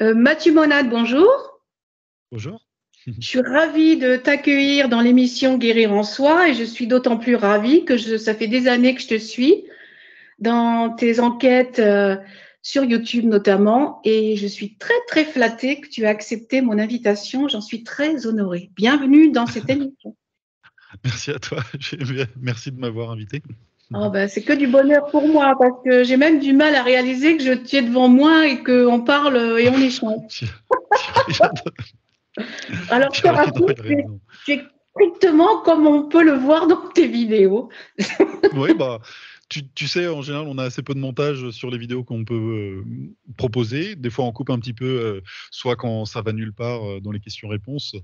Mathieu Monade, bonjour. Bonjour. Je suis ravie de t'accueillir dans l'émission Guérir en soi et je suis d'autant plus ravie que ça fait des années que je te suis dans tes enquêtes sur YouTube notamment et je suis très très flattée que tu aies accepté mon invitation. J'en suis très honorée. Bienvenue dans cette émission. Merci à toi. Merci de m'avoir invité. Oh ben, c'est que du bonheur pour moi parce que j'ai même du mal à réaliser que tu es devant moi et qu'on parle et on échange. Alors, je te rassure, tu es strictement comme on peut le voir dans tes vidéos. Oui, tu sais, en général, on a assez peu de montage sur les vidéos qu'on peut proposer. Des fois, on coupe un petit peu, soit quand ça va nulle part dans les questions-réponses,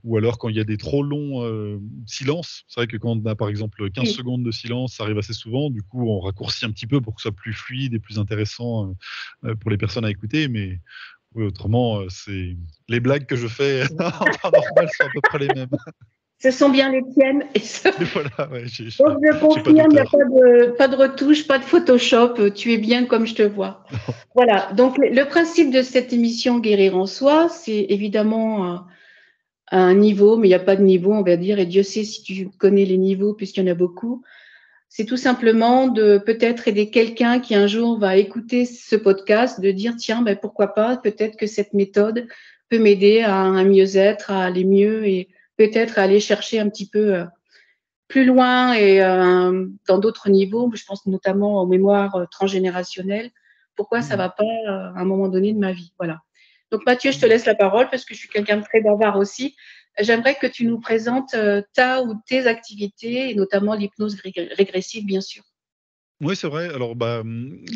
ou alors quand il y a des trop longs silences. C'est vrai que quand on a, par exemple, 15 secondes de silence, ça arrive assez souvent. Du coup, on raccourcit un petit peu pour que ce soit plus fluide et plus intéressant pour les personnes à écouter. Mais oui, autrement, les blagues que je fais en temps normal sont à peu près les mêmes. Ce sont bien les tiennes. Et voilà, ouais, Donc, je confirme, il n'y a pas de retouche, pas de Photoshop. Tu es bien comme je te vois. Non. Voilà. Donc, le principe de cette émission Guérir en soi, c'est évidemment un niveau, mais il n'y a pas de niveau, on va dire. Et Dieu sait si tu connais les niveaux, puisqu'il y en a beaucoup. C'est tout simplement de peut-être aider quelqu'un qui un jour va écouter ce podcast, de dire tiens, ben pourquoi pas, peut-être que cette méthode peut m'aider à un mieux-être, à aller mieux et peut-être à aller chercher un petit peu plus loin et dans d'autres niveaux. Je pense notamment aux mémoires transgénérationnelles. Pourquoi ça va pas à un moment donné de ma vie. Voilà. Donc Mathieu, je te laisse la parole parce que je suis quelqu'un de très bavard aussi. J'aimerais que tu nous présentes ta ou tes activités, et notamment l'hypnose régressive, bien sûr. Oui, c'est vrai. Alors,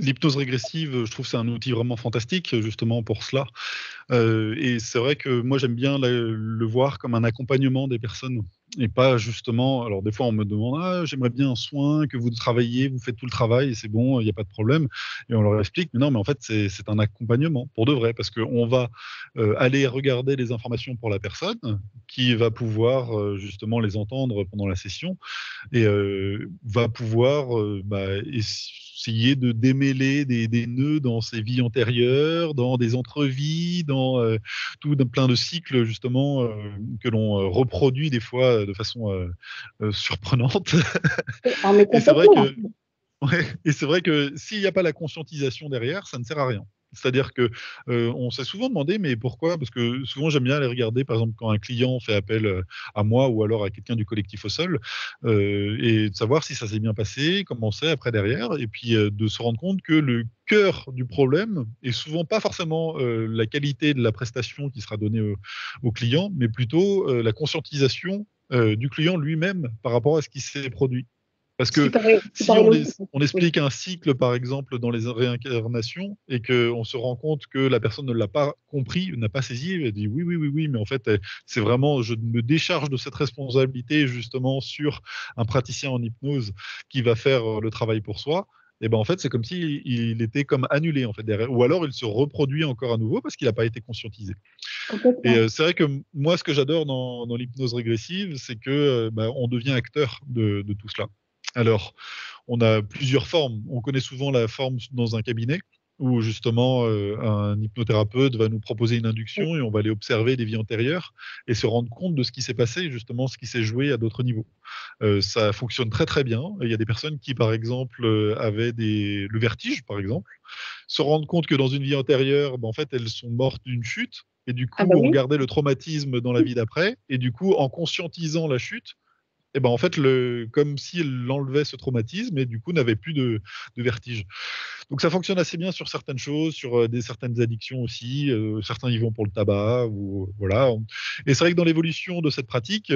l'hypnose régressive, je trouve que c'est un outil vraiment fantastique, justement pour cela. Et c'est vrai que moi, j'aime bien le voir comme un accompagnement des personnes et pas justement. Alors, des fois, on me demande: «Ah, j'aimerais bien un soin, que vous travaillez, vous faites tout le travail et c'est bon, il n'y a pas de problème», et on leur explique: «Mais non, mais en fait, c'est un accompagnement pour de vrai», parce qu'on va aller regarder les informations pour la personne qui va pouvoir justement les entendre pendant la session et va pouvoir essayer de démêler des nœuds dans ses vies antérieures, dans des entrevies, dans plein de cycles justement que l'on reproduit des fois de façon surprenante. Ah, mais Et c'est vrai complètement. que Ouais, et c'est vrai que s'il n'y a pas la conscientisation derrière, ça ne sert à rien. C'est-à-dire que, on s'est souvent demandé: «Mais pourquoi?» Parce que souvent j'aime bien aller regarder, par exemple, quand un client fait appel, à moi ou alors à quelqu'un du collectif au sol, et de savoir si ça s'est bien passé, comment c'est après derrière et puis, de se rendre compte que le cœur du problème est souvent pas forcément, la qualité de la prestation qui sera donnée au client, mais plutôt, la conscientisation, du client lui-même par rapport à ce qui s'est produit. Parce Ce qui que paraît, si logique. on Oui. explique un cycle, par exemple, dans les réincarnations et qu'on se rend compte que la personne ne l'a pas compris, n'a pas saisi, elle dit: «Oui, oui, oui, oui, mais en fait, c'est vraiment je me décharge de cette responsabilité justement sur un praticien en hypnose qui va faire, le travail pour soi», et ben, en fait, c'est comme s'il était comme annulé, en fait, derrière ou alors il se reproduit encore à nouveau parce qu'il n'a pas été conscientisé. Et Complètement. c'est vrai que moi, ce que j'adore dans l'hypnose régressive, c'est que, on devient acteur de tout cela. Alors, on a plusieurs formes. On connaît souvent la forme dans un cabinet où justement, un hypnothérapeute va nous proposer une Oui. induction et on va aller observer des vies antérieures et se rendre compte de ce qui s'est passé, justement, ce qui s'est joué à d'autres niveaux. Ça fonctionne très, très bien. Il y a des personnes qui, par exemple, avaient le vertige, par exemple, se rendent compte que dans une vie antérieure, en fait, elles sont mortes d'une chute et du Ah bah coup, ont oui. gardé le traumatisme dans la vie d'après et du coup, en conscientisant la chute, et ben, en fait, comme s'il enlevait ce traumatisme et du coup n'avait plus de vertige. Donc ça fonctionne assez bien sur certaines choses, sur certaines addictions aussi. Certains y vont pour le tabac ou voilà. Et c'est vrai que dans l'évolution de cette pratique,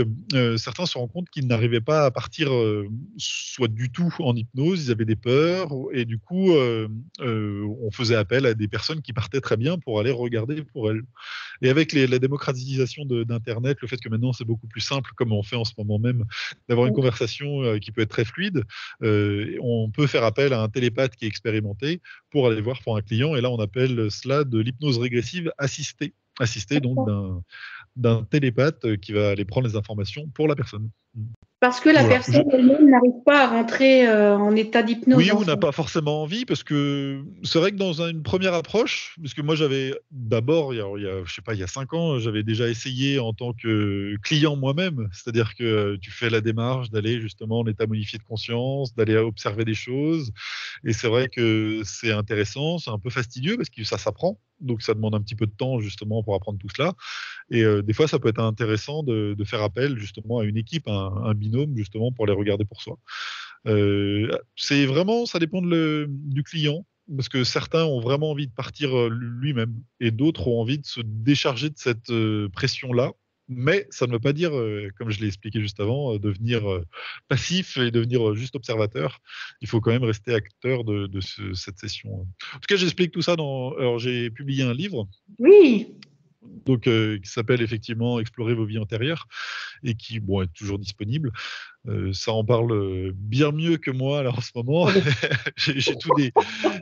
certains se rendent compte qu'ils n'arrivaient pas à partir soit du tout en hypnose, ils avaient des peurs et du coup on faisait appel à des personnes qui partaient très bien pour aller regarder pour elles. Et avec la démocratisation d'Internet, le fait que maintenant c'est beaucoup plus simple, comme on fait en ce moment même, d'avoir une Oui. conversation qui peut être très fluide, on peut faire appel à un télépathe qui est expérimenté pour aller voir pour un client. Et là, on appelle cela de l'hypnose régressive assistée. Assistée donc d'un télépathe qui va aller prendre les informations pour la personne. Parce que la Voilà. personne elle-même n'arrive pas à rentrer en état d'hypnose. Oui, ou n'a pas forcément envie, parce que c'est vrai que dans une première approche, parce que moi j'avais d'abord, je sais pas, il y a 5 ans, j'avais déjà essayé en tant que client moi-même, c'est-à-dire que tu fais la démarche d'aller justement en état modifié de conscience, d'aller observer des choses, et c'est vrai que c'est intéressant, c'est un peu fastidieux parce que ça s'apprend, donc ça demande un petit peu de temps justement pour apprendre tout cela. Et des fois, ça peut être intéressant de faire appel justement à une équipe, un binôme justement pour les regarder pour soi. C'est vraiment, ça dépend du client, parce que certains ont vraiment envie de partir lui-même, et d'autres ont envie de se décharger de cette pression-là. Mais ça ne veut pas dire, comme je l'ai expliqué juste avant, devenir passif et devenir juste observateur. Il faut quand même rester acteur de cette session. En tout cas, j'explique tout ça Alors, j'ai publié un livre Oui. donc, qui s'appelle effectivement Explorer vos vies antérieures et qui bon, est toujours disponible. Ça en parle bien mieux que moi là, en ce moment. J'ai tout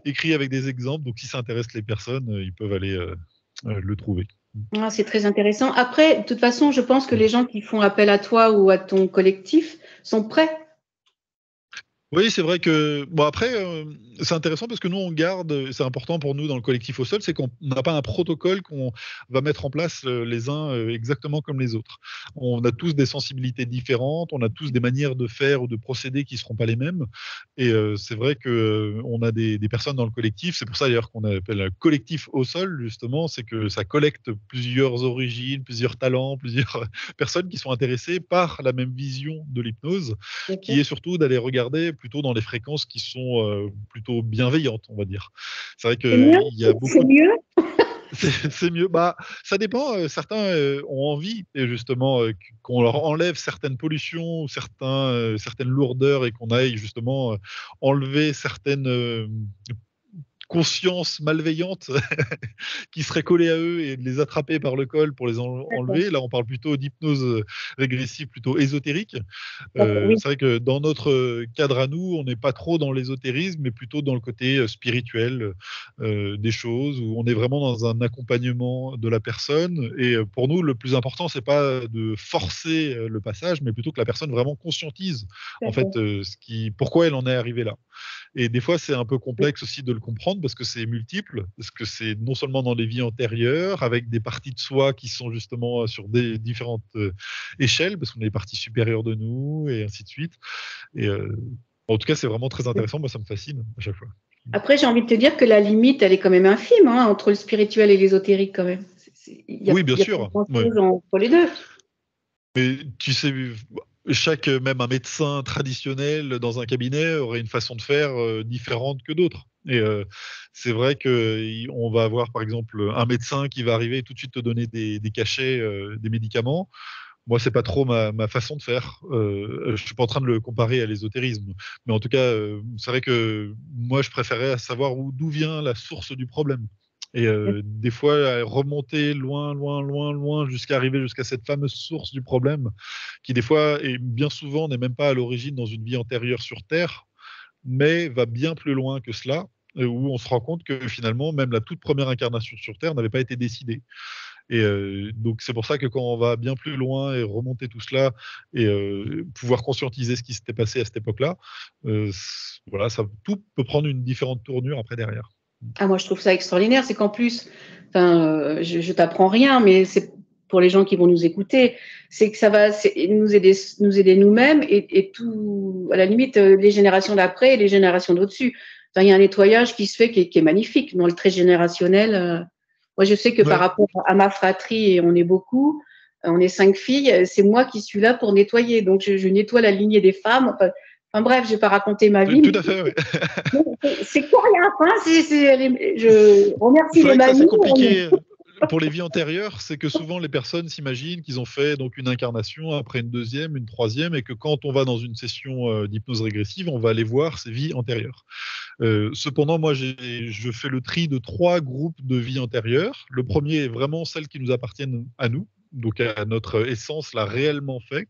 écrit avec des exemples, donc si ça intéresse les personnes, ils peuvent aller le trouver. Ah, c'est très intéressant. Après, de toute façon, je pense que les gens qui font appel à toi ou à ton collectif sont prêts. Oui, c'est vrai que bon après, c'est intéressant parce que nous on garde, c'est important pour nous dans le collectif Au Sol, c'est qu'on n'a pas un protocole qu'on va mettre en place, les uns, exactement comme les autres. On a tous des sensibilités différentes, on a tous des manières de faire ou de procéder qui seront pas les mêmes, et c'est vrai que, on a des personnes dans le collectif, c'est pour ça d'ailleurs qu'on appelle un collectif Au Sol justement, c'est que ça collecte plusieurs origines, plusieurs talents, plusieurs personnes qui sont intéressées par la même vision de l'hypnose, qui est surtout d'aller regarder plutôt dans les fréquences qui sont plutôt bienveillantes, on va dire. C'est vrai C'est mieux? qu'il y a C'est beaucoup de... mieux? C'est mieux. Bah, ça dépend. Certains ont envie, et justement, qu'on leur enlève certaines pollutions, certaines lourdeurs, et qu'on aille justement enlever certaines consciences malveillantes qui seraient collées à eux et de les attraper par le col pour les D'accord. enlever. Là, on parle plutôt d'hypnose régressive, plutôt ésotérique. D'accord, oui. C'est vrai que dans notre cadre à nous, on n'est pas trop dans l'ésotérisme, mais plutôt dans le côté spirituel des choses, où on est vraiment dans un accompagnement de la personne. Et pour nous, le plus important, c'est pas de forcer le passage, mais plutôt que la personne vraiment conscientise en fait D'accord. pourquoi elle en est arrivée là. Et des fois, c'est un peu complexe aussi de le comprendre parce que c'est multiple, parce que c'est non seulement dans les vies antérieures, avec des parties de soi qui sont justement sur des différentes échelles, parce qu'on a des parties supérieures de nous, et ainsi de suite. Et en tout cas, c'est vraiment très intéressant. Moi, ça me fascine à chaque fois. Après, j'ai envie de te dire que la limite, elle est quand même infime entre le spirituel et l'ésotérique quand même. Il Oui, bien y a pas sûr. Ouais. grand-chose entre les deux. Mais tu sais, même un médecin traditionnel dans un cabinet aurait une façon de faire différente que d'autres. Et c'est vrai qu'on va avoir, par exemple, un médecin qui va arriver et tout de suite te donner des cachets, des médicaments. Moi, c'est pas trop ma façon de faire. Je suis pas en train de le comparer à l'ésotérisme, mais en tout cas, c'est vrai que moi, je préférais savoir d'où vient la source du problème. Et des fois, remonter loin, loin, loin, loin, jusqu'à arriver jusqu'à cette fameuse source du problème, qui des fois et bien souvent n'est même pas à l'origine dans une vie antérieure sur Terre, mais va bien plus loin que cela, où on se rend compte que finalement, même la toute première incarnation sur Terre n'avait pas été décidée. Et donc c'est pour ça que quand on va bien plus loin et remonter tout cela et pouvoir conscientiser ce qui s'était passé à cette époque-là, voilà, tout peut prendre une différente tournure après derrière. Ah, moi, je trouve ça extraordinaire. C'est qu'en plus, enfin, je t'apprends rien, mais c'est pour les gens qui vont nous écouter, c'est que ça va nous aider nous-mêmes et tout, à la limite, les générations d'après et les générations d'au-dessus. Enfin, il y a un nettoyage qui se fait qui est magnifique dans le trait générationnel. Moi, je sais que par Ouais. rapport à ma fratrie, et on est beaucoup, on est 5 filles, c'est moi qui suis là pour nettoyer. Donc, je nettoie la lignée des femmes. Enfin, bref, je vais pas raconter ma vie, Tout mais à fait, oui. c'est coriace, hein, je remercie C'est les vrai que ça, c'est mamies. compliqué. Pour les vies antérieures, c'est que souvent les personnes s'imaginent qu'ils ont fait donc une incarnation, après une deuxième, une troisième, et que quand on va dans une session d'hypnose régressive, on va aller voir ces vies antérieures. Cependant, moi, je fais le tri de 3 groupes de vies antérieures. Le premier est vraiment celles qui nous appartiennent à nous, donc à notre essence, là, réellement fait.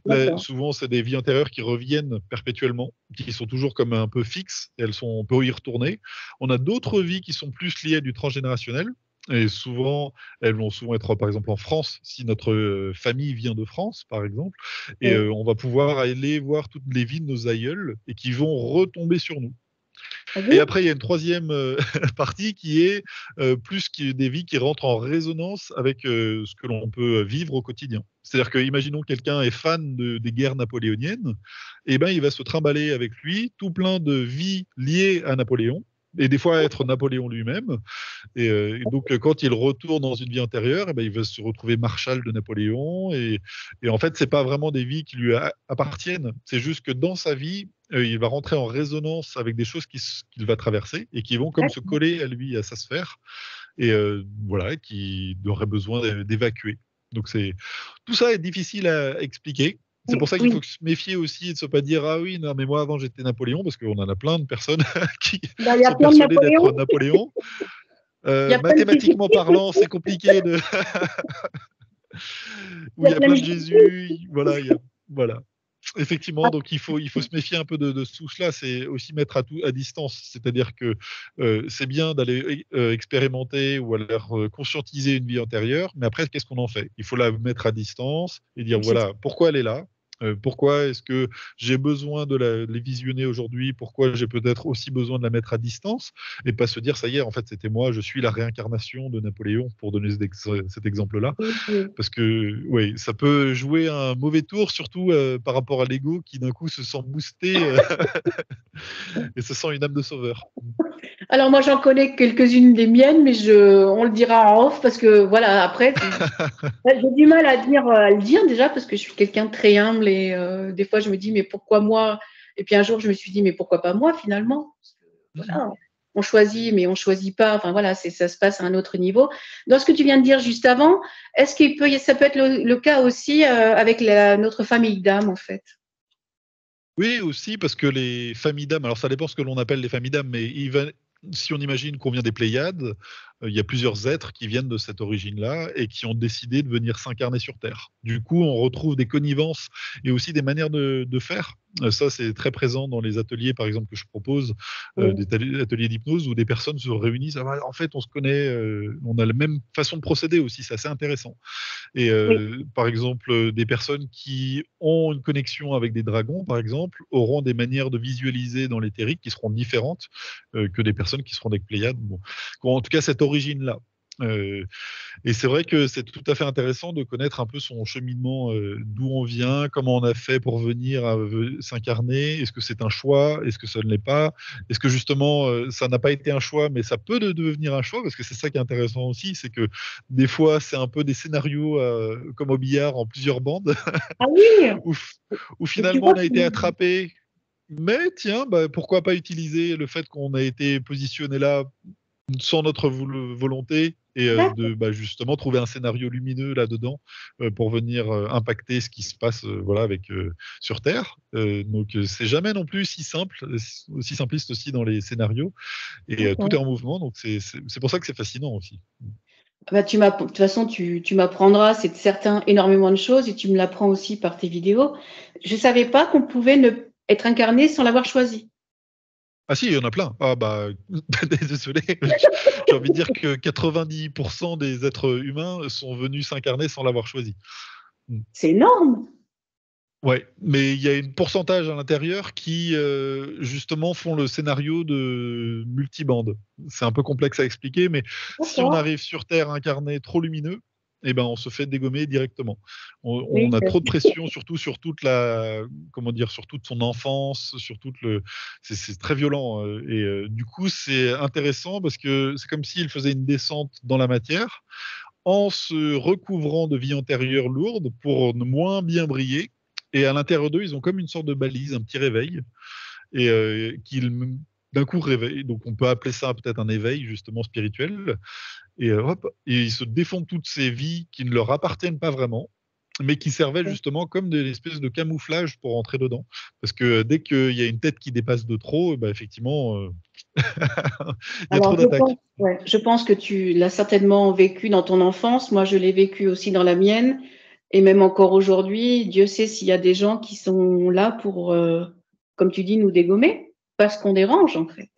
Là, D'accord. souvent, c'est des vies antérieures qui reviennent perpétuellement, qui sont toujours comme un peu fixes, et on peut y retourner. On a d'autres vies qui sont plus liées à du transgénérationnel, Et souvent, elles vont souvent être, par exemple, en France, si notre famille vient de France, par exemple, et Oui. on va pouvoir aller voir toutes les vies de nos aïeuls et qui vont retomber sur nous. Ah Et bon? après, il y a une troisième partie qui est plus des vies qui rentrent en résonance avec ce que l'on peut vivre au quotidien. C'est-à-dire que, imaginons quelqu'un est fan des guerres napoléoniennes, et ben il va se trimballer avec lui tout plein de vies liées à Napoléon, et des fois être Napoléon lui-même. Et donc, quand il retourne dans une vie antérieure, eh ben, il va se retrouver marshal de Napoléon. Et en fait, c'est pas vraiment des vies qui lui appartiennent. C'est juste que dans sa vie, il va rentrer en résonance avec des choses qu'il va traverser et qui vont comme se D'accord. coller à lui, à sa sphère, et voilà, qui aurait besoin d'évacuer. Donc, tout ça est difficile à expliquer. C'est pour Oui, ça qu'il faut oui. se méfier aussi et de ne se pas dire ah oui, non, mais moi avant j'étais Napoléon, parce qu'on en a plein de personnes qui Bah, il y a sont plein de persuadées Napoléon. d'être Napoléon. Il y a plein de Jésus. Mathématiquement parlant, c'est compliqué de Il où y il a y a plein plein de de Jésus. Jésus, voilà, voilà. Effectivement, donc il faut se méfier un peu de tout cela, c'est aussi mettre à distance. C'est-à-dire que, c'est bien d'aller expérimenter ou alors, conscientiser une vie antérieure, mais après qu'est-ce qu'on en fait? Il faut la mettre à distance et dire: Oui, c'est ça. «Voilà, pourquoi elle est là? Pourquoi est-ce que j'ai besoin de les visionner aujourd'hui? Pourquoi j'ai peut-être aussi besoin de la mettre à distance?» Et pas se dire: «Ça y est, en fait, c'était moi, je suis la réincarnation de Napoléon», pour donner cet exemple-là. Oui, oui. Parce que, oui, ça peut jouer un mauvais tour, surtout, par rapport à l'ego qui d'un coup se sent boosté, et se sent une âme de sauveur. Alors moi j'en connais quelques-unes des miennes, mais on le dira en off parce que voilà, après, j'ai du mal à le dire déjà parce que je suis quelqu'un de très humble et des fois je me dis mais pourquoi moi? Et puis un jour je me suis dit mais pourquoi pas moi finalement? Parce que, Mmh. voilà, on choisit mais on choisit pas. Enfin voilà, ça se passe à un autre niveau. Dans ce que tu viens de dire juste avant, est-ce ça peut être le cas aussi avec notre famille d'âme en fait? Oui, aussi parce que les familles d'âmes, alors ça dépend ce que l'on appelle les familles d'âmes, mais si on imagine qu'on vient des Pléiades, il y a plusieurs êtres qui viennent de cette origine-là et qui ont décidé de venir s'incarner sur Terre. Du coup, on retrouve des connivences et aussi des manières de faire. Ça, c'est très présent dans les ateliers, par exemple, que je propose, Oui, des ateliers d'hypnose où des personnes se réunissent. Ah, bah, en fait, on se connaît, on a la même façon de procéder aussi, c'est assez intéressant. Et oui, par exemple, des personnes qui ont une connexion avec des dragons, par exemple, auront des manières de visualiser dans l'éthérique qui seront différentes, que des personnes qui seront des Pléiades, bon, qui ont en tout cas cette origine-là. Heu et c'est vrai que c'est tout à fait intéressant de connaître un peu son cheminement, d'où on vient, comment on a fait pour venir s'incarner. Est-ce que c'est un choix? Est-ce que ça ne l'est pas? Est-ce que justement, ça n'a pas été un choix, mais ça peut devenir un choix? Parce que c'est ça qui est intéressant aussi, c'est que des fois, c'est un peu des scénarios, comme au billard en plusieurs bandes ah oui, où f où et tu finalement vois, on a été attrapé, mais tiens, bah, pourquoi pas utiliser le fait qu'on a été positionné là sans notre volonté, et d'accord. de, bah, justement trouver un scénario lumineux là-dedans, pour venir, impacter ce qui se passe, voilà, avec, sur Terre. Donc c'est jamais non plus si simple, aussi simpliste aussi dans les scénarios, et tout est D'accord. en mouvement, donc c'est pour ça que c'est fascinant aussi. Bah, de toute façon, tu m'apprendras, c'est certain, énormément de choses et tu me l'apprends aussi par tes vidéos. Je savais pas qu'on pouvait ne être incarné sans l'avoir choisi. Ah si, il y en a plein. Ah bah, désolé, j'ai envie de dire que 90 des êtres humains sont venus s'incarner sans l'avoir choisi. Mmh. C'est énorme! Ouais, mais il y a une pourcentage à l'intérieur qui, justement font le scénario de multibande. C'est un peu complexe à expliquer, mais si on D'accord. arrive sur Terre incarné trop lumineux, eh ben, on se fait dégommer directement. On Oui, a trop de pression, surtout sur toute la, comment dire? Sur toute son enfance, sur toute le c'est très violent, et du coup, c'est intéressant parce que c'est comme s'il faisait une descente dans la matière en se recouvrant de vie antérieure lourde pour ne moins bien briller, et à l'intérieur d'eux, ils ont comme une sorte de balise, un petit réveil, et qu'ils d'un coup réveillent. Donc on peut appeler ça peut-être un éveil justement spirituel, et hop, et ils se défont de toutes ces vies qui ne leur appartiennent pas vraiment, mais qui servaient oui. justement comme des espèces de camouflage pour rentrer dedans. Parce que dès qu'il y a une tête qui dépasse de trop, bah, effectivement, il y a trop Alors d'attaques. je pense que tu l'as certainement vécu dans ton enfance. Moi, je l'ai vécu aussi dans la mienne et même encore aujourd'hui. Dieu sait s'il y a des gens qui sont là pour, comme tu dis, nous dégommer parce qu'on dérange, en fait.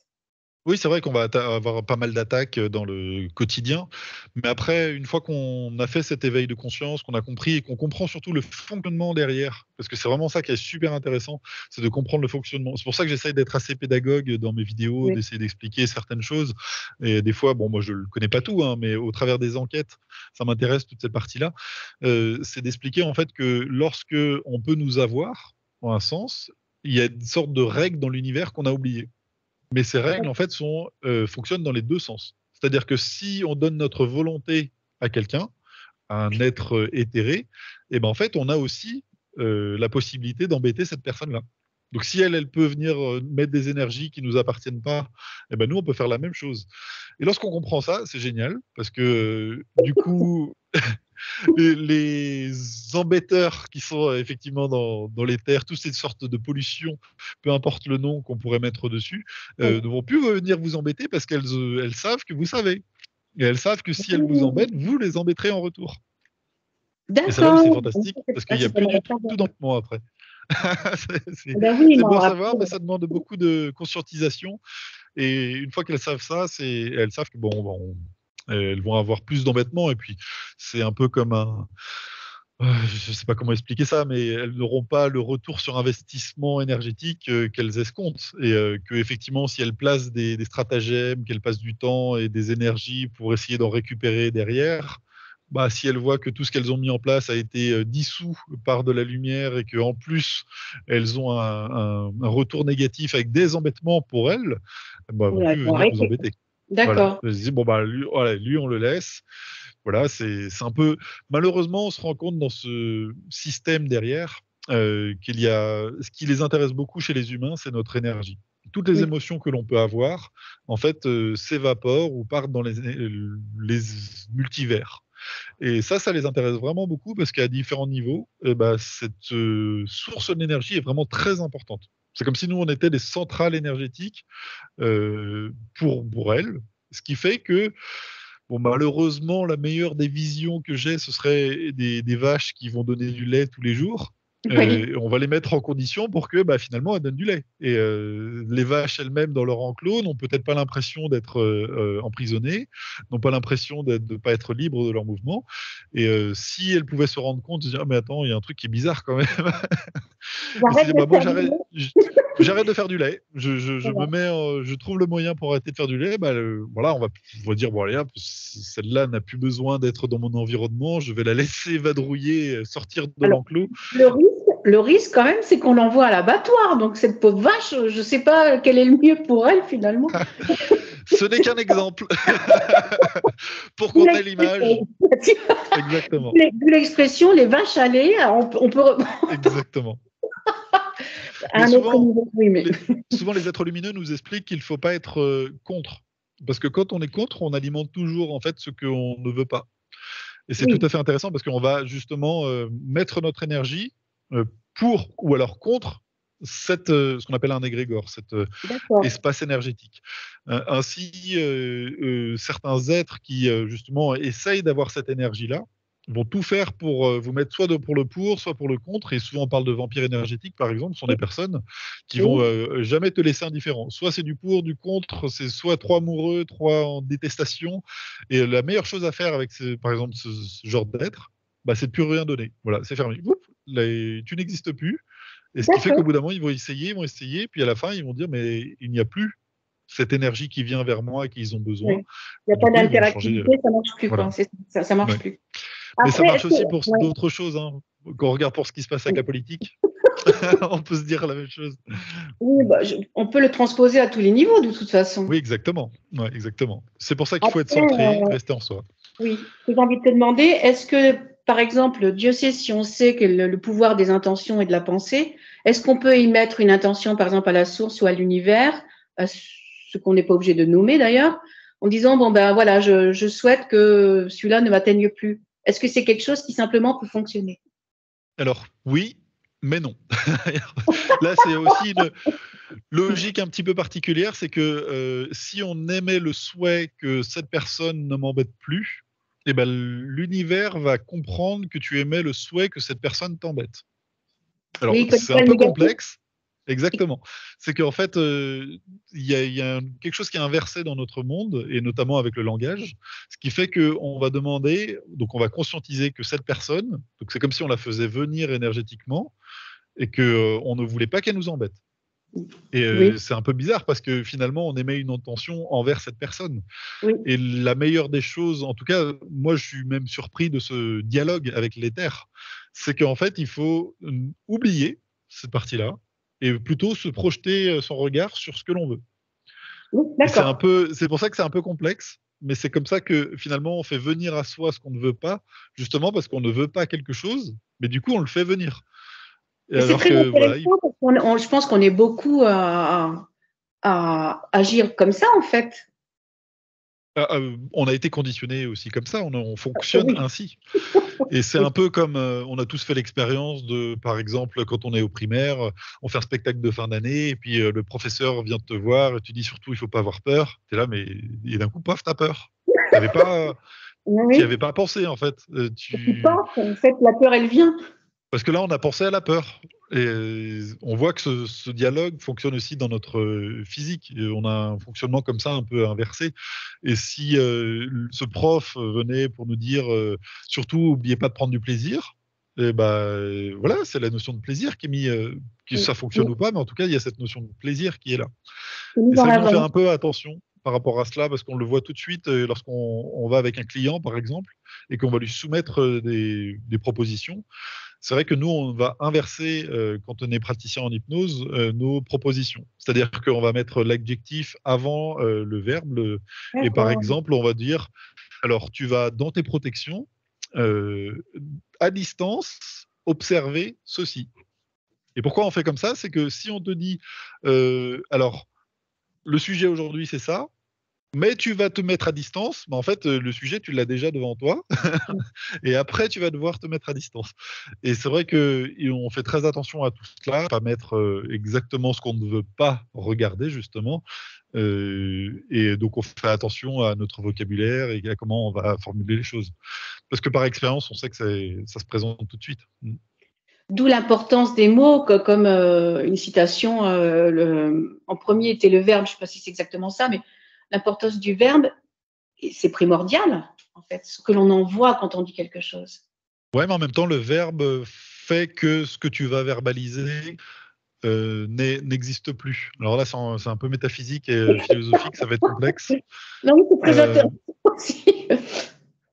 Oui, c'est vrai qu'on va avoir pas mal d'attaques dans le quotidien. Mais après, une fois qu'on a fait cet éveil de conscience, qu'on a compris et qu'on comprend surtout le fonctionnement derrière, parce que c'est vraiment ça qui est super intéressant, c'est de comprendre le fonctionnement. C'est pour ça que j'essaye d'être assez pédagogue dans mes vidéos, Oui. d'essayer d'expliquer certaines choses. Et des fois, bon, moi je ne connais pas tout, hein, mais au travers des enquêtes, ça m'intéresse toute cette partie-là. C'est d'expliquer en fait que lorsque on peut nous avoir, en un sens, il y a une sorte de règle dans l'univers qu'on a oubliée. Mais ces règles, en fait, fonctionnent dans les 2 sens. C'est-à-dire que si on donne notre volonté à quelqu'un, à un être, éthéré, et ben, en fait, on a aussi, la possibilité d'embêter cette personne-là. Donc si elle peut venir, mettre des énergies qui nous appartiennent pas, et ben, nous, on peut faire la même chose. Et lorsqu'on comprend ça, c'est génial parce que, du coup, les embêteurs qui sont effectivement dans les terres, toutes ces sortes de pollutions, peu importe le nom qu'on pourrait mettre dessus, Oui. ne vont plus venir vous embêter parce elles savent que vous savez. Et elles savent que si elles vous embêtent, Mmh. vous les embêterez en retour. Et ça là aussi, c'est D'accord. fantastique parce qu'il Ah, n'y a c'est plus tellement du sympa. tout d'embêtement après. C'est c'est Bah oui, c'est beau non, à après, savoir, mais ça demande beaucoup de conscientisation et une fois qu'elles savent ça, elles savent que bon, elles vont avoir plus d'embêtement et puis c'est un peu comme un je ne sais pas comment expliquer ça, mais elles n'auront pas le retour sur investissement énergétique, qu'elles escomptent et qu'effectivement, si elles placent des stratagèmes, qu'elles passent du temps et des énergies pour essayer d'en récupérer derrière, bah, si elles voient que tout ce qu'elles ont mis en place a été, dissous par de la lumière et qu'en plus, elles ont un retour négatif avec des embêtements pour elles, bah, elles vont ouais, plus faut venir vous arrêter. embêter. Voilà. D'accord. Elles se disent: «Bon, bah, lui voilà, lui, on le laisse». Voilà, c'est un peu malheureusement, on se rend compte dans ce système derrière, qu'il y a ce qui les intéresse beaucoup chez les humains, c'est notre énergie. Toutes les Oui. émotions que l'on peut avoir, en fait, s'évaporent ou partent dans les multivers et ça les intéresse vraiment beaucoup parce qu'à différents niveaux, bah, cette, source d'énergie est vraiment très importante. C'est comme si nous, on était des centrales énergétiques, pour elles, ce qui fait que bon, malheureusement, la meilleure des visions que j'ai, ce serait des vaches qui vont donner du lait tous les jours. Oui. On va les mettre en condition pour que, bah, finalement, elles donnent du lait. Et les vaches elles-mêmes, dans leur enclos, n'ont peut-être pas l'impression d'être emprisonnées, n'ont pas l'impression de ne pas être libres de leurs mouvements. Et si elles pouvaient se rendre compte, se dire, ah, mais attends, il y a un truc qui est bizarre quand même. Et se J'arrête dire, de bah, moi, faire du lait. j'arrête de faire du lait. Je me Voilà. mets, je trouve le moyen pour arrêter de faire du lait. Bah, voilà, on va dire, bon, allez, hop, celle-là n'a plus besoin d'être dans mon environnement. Je vais la laisser vadrouiller, sortir de Alors, l'enclos. le risque quand même, c'est qu'on l'envoie à l'abattoir. Donc, cette pauvre vache, je ne sais pas quel est le mieux pour elle finalement. Ce n'est qu'un exemple pour D'où qu'on ait l'image. l'expression, Exactement. d'où l'expression, les vaches à lait, on peut Exactement. à Mais un autre niveau. Oui, mais souvent, les êtres lumineux nous expliquent qu'il ne faut pas être contre. Parce que quand on est contre, on alimente toujours en fait ce qu'on ne veut pas. Et c'est tout oui, à fait intéressant parce qu'on va justement mettre notre énergie pour ou alors contre ce qu'on appelle un égrégore, cet d'accord. espace énergétique. Ainsi, certains êtres qui justement essayent d'avoir cette énergie-là vont tout faire pour vous mettre pour le pour, soit pour le contre. Et souvent, on parle de vampires énergétiques, par exemple, ce sont des personnes qui vont Oui, jamais te laisser indifférent. Soit c'est du pour, du contre, c'est soit trop amoureux, trop en détestation, et la meilleure chose à faire avec, par exemple, ce genre d'être, bah, c'est de plus rien donner. Voilà, c'est fermé. Oups, tu n'existes plus. Et ce qui fait qu'au d'accord. bout d'un moment, ils vont essayer, puis à la fin, ils vont dire, mais il n'y a plus cette énergie qui vient vers moi et qu'ils ont besoin. Oui. Il n'y a Et du pas coup, ils vont changer. d'interactivité, ça ne marche plus, Voilà. quoi. Ça marche Ouais. plus. Mais ça Après, marche aussi pour ouais, d'autres choses. Hein. Quand on regarde pour ce qui se passe avec la politique, on peut se dire la même chose. oui, bah, on peut le transposer à tous les niveaux, de toute façon. Oui, exactement. Ouais, exactement. C'est pour ça qu'il faut être Après, centré, rester en soi. oui, j'ai envie de te demander, est-ce que, par exemple, Dieu sait si on sait que le pouvoir des intentions et de la pensée, est-ce qu'on peut y mettre une intention, par exemple, à la source ou à l'univers, à ce qu'on n'est pas obligé de nommer d'ailleurs, en disant, bon, ben voilà, je souhaite que celui-là ne m'atteigne plus. Est-ce que c'est quelque chose qui simplement peut fonctionner? Alors, oui, mais non. Là, c'est aussi une logique un petit peu particulière, c'est que si on émet le souhait que cette personne ne m'embête plus, eh ben, l'univers va comprendre que tu émets le souhait que cette personne t'embête. Alors, Mais il ne connaît c'est pas un le peu négatif? complexe. Exactement. C'est qu'en fait, il y a quelque chose qui est inversé dans notre monde et notamment avec le langage, ce qui fait qu'on va demander donc on va conscientiser que cette personne donc c'est comme si on la faisait venir énergétiquement et qu'on ne voulait pas qu'elle nous embête et Oui, c'est un peu bizarre parce que finalement on émet une intention envers cette personne oui, et la meilleure des choses, en tout cas, moi je suis même surpris de ce dialogue avec l'éther, c'est qu'en fait il faut, oublier cette partie-là et plutôt se projeter, son regard sur ce que l'on veut oui, et d'accord. c'est pour ça que c'est un peu complexe, mais c'est comme ça que finalement on fait venir à soi ce qu'on ne veut pas, justement parce qu'on ne veut pas quelque chose, mais du coup on le fait venir et Et c'est alors très que voilà, intéressant parce je pense qu'on est beaucoup à agir comme ça, en fait. on a été conditionné aussi comme ça, on fonctionne Oui, ainsi. Et c'est oui, un peu comme, on a tous fait l'expérience de, par exemple, quand on est au primaire, on fait un spectacle de fin d'année et puis, le professeur vient te voir et tu dis: «Surtout, il faut pas avoir peur». Tu es là, mais et d'un coup, paf, tu as peur. oui, Tu y oui. avais pas pensé, en fait, Et tu penses, en fait, la peur, elle vient. parce que là, on a pensé à la peur et on voit que ce dialogue fonctionne aussi dans notre, physique et on a un fonctionnement comme ça un peu inversé et si, ce prof venait pour nous dire, «Surtout oubliez pas de prendre du plaisir» et bah, voilà, c'est la notion de plaisir qui est mis, que Oui, ça fonctionne ou pas, mais en tout cas, il y a cette notion de plaisir qui est là c'est et mis c'est en vrai que nous, on fait avant. un peu attention par rapport à cela parce qu'on le voit tout de suite, lorsqu'on va avec un client, par exemple et qu'on va lui soumettre, des propositions. C'est vrai que nous, on va inverser, quand on est praticien en hypnose, nos propositions. C'est-à-dire qu'on va mettre l'adjectif avant, le verbe, et par D'accord. exemple, on va dire: «Alors tu vas dans tes protections, heu, à distance, observer ceci» et pourquoi on fait comme ça? C'est que si on te dit, «Alors le sujet aujourd'hui, c'est ça, mais tu vas te mettre à distance», bah, en fait, le sujet, tu l'as déjà devant toi et après tu vas devoir te mettre à distance et c'est vrai qu'on fait très attention à tout cela, pas mettre, exactement ce qu'on ne veut pas regarder justement, et donc on fait attention à notre vocabulaire et à comment on va formuler les choses. Parce que par expérience, on sait que ça se présente tout de suite. Mmh. D'où l'importance des mots, comme une citation, en premier était le verbe, je ne sais pas si c'est exactement ça, mais l'importance du verbe, c'est primordial, en fait, ce que l'on envoie quand on dit quelque chose. Ouais, mais en même temps, le verbe, fait que ce que tu vas verbaliser, n'existe plus. Alors là, c'est un peu métaphysique et philosophique, ça va être complexe. Non, mais c'est très Heu, intéressant aussi.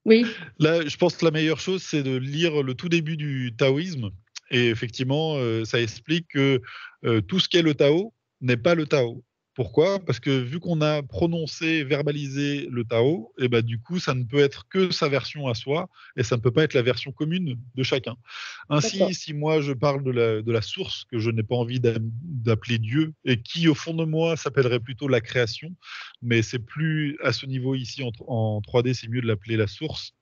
Oui, Là, je pense que la meilleure chose, c'est de lire le tout début du taoïsme et effectivement, ça explique que, tout ce qu'est le Tao n'est pas le Tao. Pourquoi? Parce que vu qu'on a prononcé, verbalisé le Tao et bah, du coup, ça ne peut être que sa version à soi et ça ne peut pas être la version commune de chacun. d'accord, Ainsi, si moi je parle de la source que je n'ai pas envie d'appeler Dieu et qui, au fond de moi, s'appellerait plutôt la création, mais c'est plus à ce niveau ici en 3D, c'est mieux de l'appeler la source,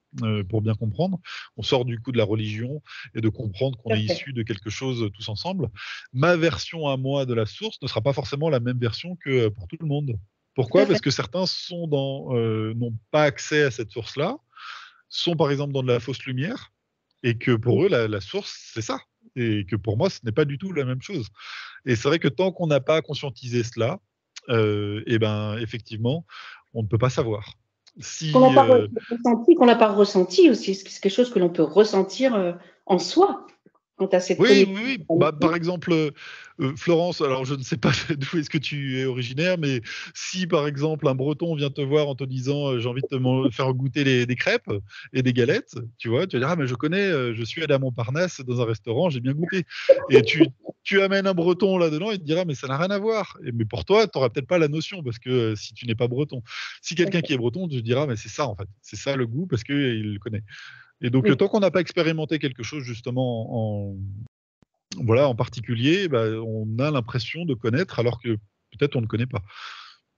pour bien comprendre. On sort du coup de la religion et de comprendre qu'on tout à est fait, issu de quelque chose, tous ensemble. Ma version à moi de la source ne sera pas forcément la même version que, pour tout le monde. tout à Pourquoi? fait. Parce que certains n'ont pas accès à cette source-là, sont par exemple dans de la fausse lumière et que pour eux la source, c'est ça et que pour moi, ce n'est pas du tout la même chose et c'est vrai que tant qu'on n'a pas conscientisé cela, et ben, effectivement, on ne peut pas savoir. Qu'on n'a Si, pas ressenti, qu'on n'a pas ressenti aussi, c'est quelque chose que l'on peut ressentir en soi, quand tu as cette oui, connexion. oui, oui. Bah, par exemple, Florence, alors je ne sais pas d'où est-ce que tu es originaire, mais si par exemple un Breton vient te voir en te disant, «J'ai envie de faire goûter des crêpes et des galettes», tu vois? Tu vas dire: «Ah mais je connais, je suis allé à Montparnasse dans un restaurant, j'ai bien goûté» et tu amènes un Breton là-dedans, il te dira: «Mais ça n'a rien à voir» et mais pour toi, tu auras peut-être pas la notion parce que, si tu n'es pas breton. Si quelqu'un qui est breton te dira: «Mais c'est ça en fait, c'est ça le goût» parce qu'il le connaît et donc, Oui. tant qu'on n'a pas expérimenté quelque chose justement voilà, en particulier, bah, on a l'impression de connaître alors que peut-être on ne connaît pas.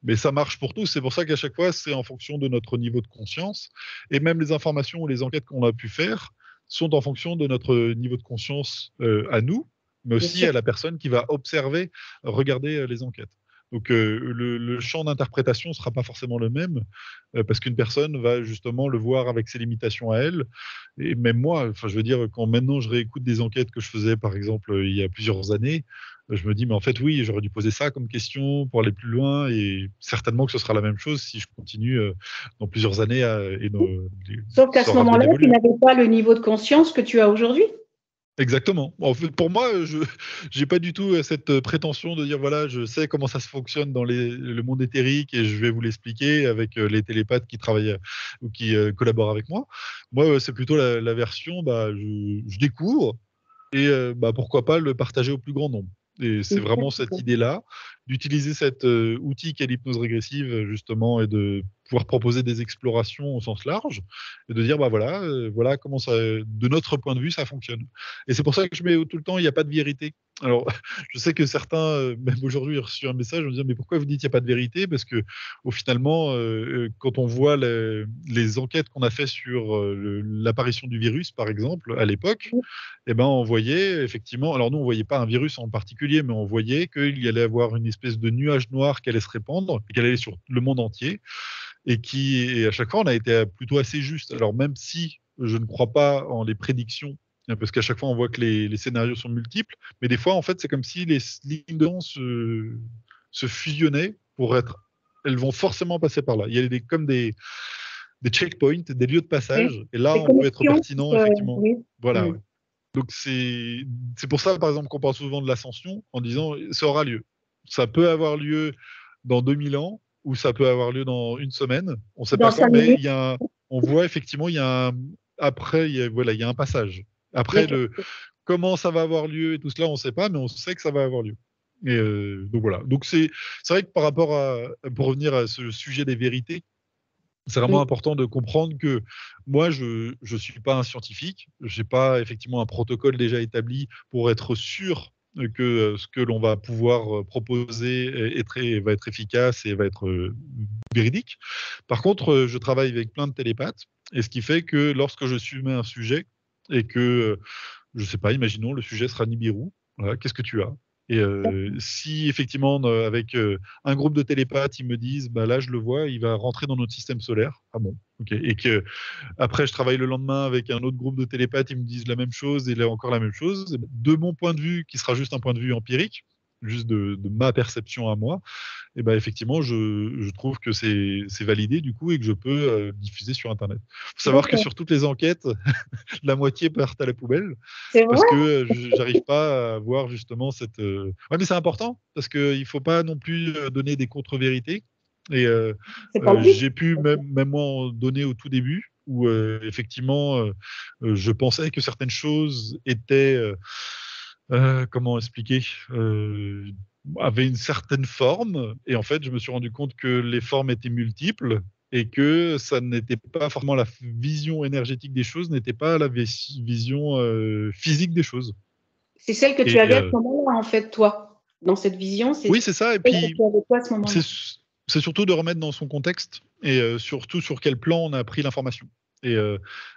Mais ça marche pour tous. C'est pour ça qu'à chaque fois, c'est en fonction de notre niveau de conscience et même les informations ou les enquêtes qu'on a pu faire sont en fonction de notre niveau de conscience, à nous, mais Bien aussi sûr. à la personne qui va observer, regarder, les enquêtes. Donc, le champ d'interprétation ne sera pas forcément le même, parce qu'une personne va justement le voir avec ses limitations à elle et même moi, enfin, je veux dire, quand maintenant je réécoute des enquêtes que je faisais, par exemple, il y a plusieurs années, je me dis, mais en fait, oui, j'aurais dû poser ça comme question pour aller plus loin, et certainement que ce sera la même chose si je continue dans plusieurs années Sauf qu'à ça ce aura bien moment-là, tu évolué. n'avais pas le niveau de conscience que tu as aujourd'hui. Exactement. En fait, pour moi, je j'ai pas du tout cette prétention de dire voilà, je sais comment ça se fonctionne dans le monde éthérique et je vais vous l'expliquer avec les télépathes qui travaillent ou qui collaborent avec moi. Moi, c'est plutôt la version, bah, je découvre et bah, pourquoi pas le partager au plus grand nombre. Et c'est vraiment cette idée-là, d'utiliser cet outil qu'est l'hypnose régressive, justement, et de pouvoir proposer des explorations au sens large, et de dire, bah voilà, voilà comment ça, de notre point de vue, ça fonctionne. Et c'est pour ça que je mets tout le temps, il n'y a pas de vérité. Alors, je sais que certains, même aujourd'hui, j'ai reçu un message en me disant, mais pourquoi vous dites qu'il n'y a pas de vérité? Parce que, au finalement, quand on voit les enquêtes qu'on a fait sur l'apparition du virus, par exemple, à l'époque, eh ben, on voyait effectivement, alors nous, on voyait pas un virus en particulier, mais on voyait qu'il y allait avoir une espèce de nuage noir qui allait se répandre, et qui allait aller sur le monde entier, et à chaque fois, on a été plutôt assez juste. Alors même si je ne crois pas en les prédictions, parce qu'à chaque fois, on voit que les scénarios sont multiples, mais des fois, en fait, c'est comme si les lignes de temps se fusionnaient pour être. Elles vont forcément passer par là. Il y a comme des checkpoints, des lieux de Oui. passage, et là, Des on peut être connexions. pertinent, effectivement. Oui. Voilà, Mm. ouais. Donc c'est pour ça, par exemple, qu'on parle souvent de l'ascension en disant ça aura lieu. Ça peut avoir lieu dans 2000 ans ou ça peut avoir lieu dans une semaine. On ne sait Dans pas quand, cinq mais minutes. on voit effectivement après voilà, il y a un passage. Il y a Après quelque- comment ça va avoir lieu et tout cela, on ne sait pas, mais on sait que ça va avoir lieu. Et donc voilà. Donc c'est vrai que par rapport pour revenir à ce sujet des vérités, c'est vraiment Oui. important de comprendre que moi, je ne suis pas un scientifique. Je n'ai pas effectivement un protocole déjà établi pour être sûr que ce que l'on va pouvoir proposer va être efficace et va être véridique. Par contre, je travaille avec plein de télépathes, et ce qui fait que lorsque je soumets un sujet et que, je ne sais pas, imaginons le sujet sera Nibiru, voilà, qu'est-ce que tu as? Et si effectivement, avec un groupe de télépathes, ils me disent, bah là, je le vois, il va rentrer dans notre système solaire. Ah bon, ok. Et que après, je travaille le lendemain avec un autre groupe de télépathes, ils me disent la même chose et là encore la même chose. De mon point de vue, qui sera juste un point de vue empirique, juste de ma perception à moi, et ben effectivement, je trouve que c'est validé du coup et que je peux diffuser sur Internet. Il faut savoir que D'accord. sur toutes les enquêtes, la moitié partent à la poubelle C'est parce vrai. que j'arrive pas à voir justement cette. Ouais, mais c'est important parce qu'il faut pas non plus donner des contre-vérités. Et C'est pas le but. j'ai pu même moi en donner au tout début où effectivement je pensais que certaines choses étaient comment expliquer avaient une certaine forme, et en fait je me suis rendu compte que les formes étaient multiples et que ça n'était pas forcément la vision énergétique des choses, n'était pas la vision physique des choses. C'est celle que tu Et avais à ce moment-là, en fait, toi. Dans cette vision, c'est oui, celle c'est ça. Et que puis tu avais toi à ce c'est moment-là. c'est surtout de remettre dans son contexte et surtout sur quel plan on a pris l'information. Et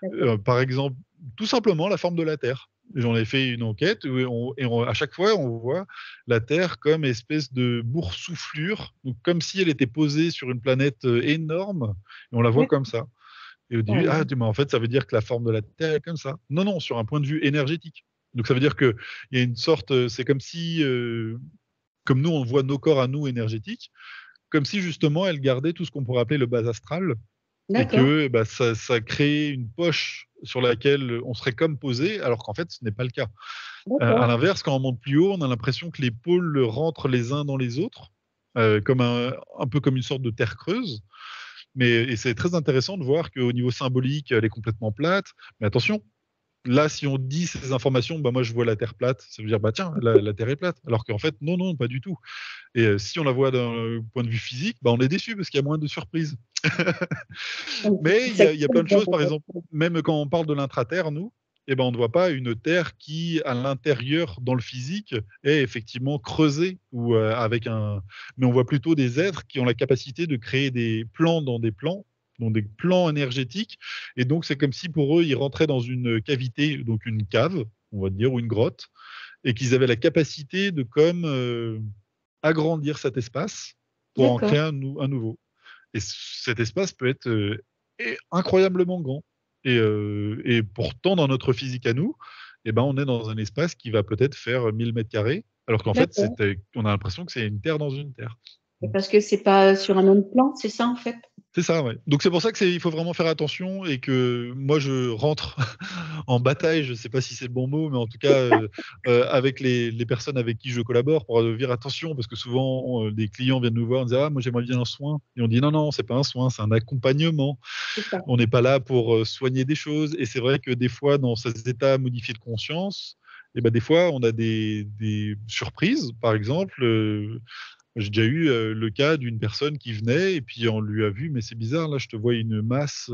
D'accord. par exemple, tout simplement la forme de la Terre. J'en ai fait une enquête où à chaque fois, on voit la Terre comme espèce de boursouflure, donc comme si elle était posée sur une planète énorme, et on la voit comme D'accord. ça. Et au Ah début, oui. mais en fait, ça veut dire que la forme de la Terre est comme ça. Non, non, sur un point de vue énergétique. Donc ça veut dire qu'il y a une sorte, c'est comme si, comme nous, on voit nos corps à nous énergétiques, comme si justement elle gardait tout ce qu'on pourrait appeler le bas astral, et D'accord. que bah, ça crée une poche sur laquelle on serait comme posé, alors qu'en fait, ce n'est pas le cas. À D'accord. l'inverse, quand on monte plus haut, on a l'impression que les pôles rentrent les uns dans les autres, comme un peu comme une sorte de terre creuse. Et c'est très intéressant de voir qu'au niveau symbolique, elle est complètement plate. Mais attention, là, si on dit ces informations, bah moi je vois la Terre plate, ça veut dire bah tiens, la Terre est plate. Alors qu'en fait, non, non, pas du tout. Et si on la voit d'un point de vue physique, bah on est déçu parce qu'il y a moins de surprises. Donc, Mais ça il y a plein de choses, par exemple, même quand on parle de l'intraterre, nous, eh ben, on ne voit pas une Terre qui, à l'intérieur, dans le physique, est effectivement creusée ou avec un. Mais on voit plutôt des êtres qui ont la capacité de créer des plans dans des plans énergétiques. Et donc, c'est comme si pour eux, ils rentraient dans une cavité, donc une cave, on va dire, ou une grotte, et qu'ils avaient la capacité de comme agrandir cet espace pour en D'accord. créer un nouveau. Et cet espace peut être incroyablement grand. Et pourtant, dans notre physique à nous, eh ben, on est dans un espace qui va peut-être faire 1000 mètres carrés. Alors qu'en fait, D'accord. on a l'impression que c'est une terre dans une terre. Et parce que c'est pas sur un même plan, c'est ça en fait? C'est ça, ouais. Donc c'est pour ça que il faut vraiment faire attention et que moi je rentre en bataille, je sais pas si c'est le bon mot, mais en tout cas, avec les personnes avec qui je collabore pour leur dire: «Attention», parce que souvent des clients viennent nous voir, en disant: «Ah moi j'aimerais bien un soin» et on dit: «Non, non, c'est pas un soin, c'est un accompagnement. C'est ça. On n'est pas là pour, soigner des choses» et c'est vrai que des fois dans ces états modifiés de conscience et ben des fois on a des surprises. Par exemple, j'ai déjà eu, le cas d'une personne qui venait et puis on lui a vu: «Mais c'est bizarre là, je te vois une masse»,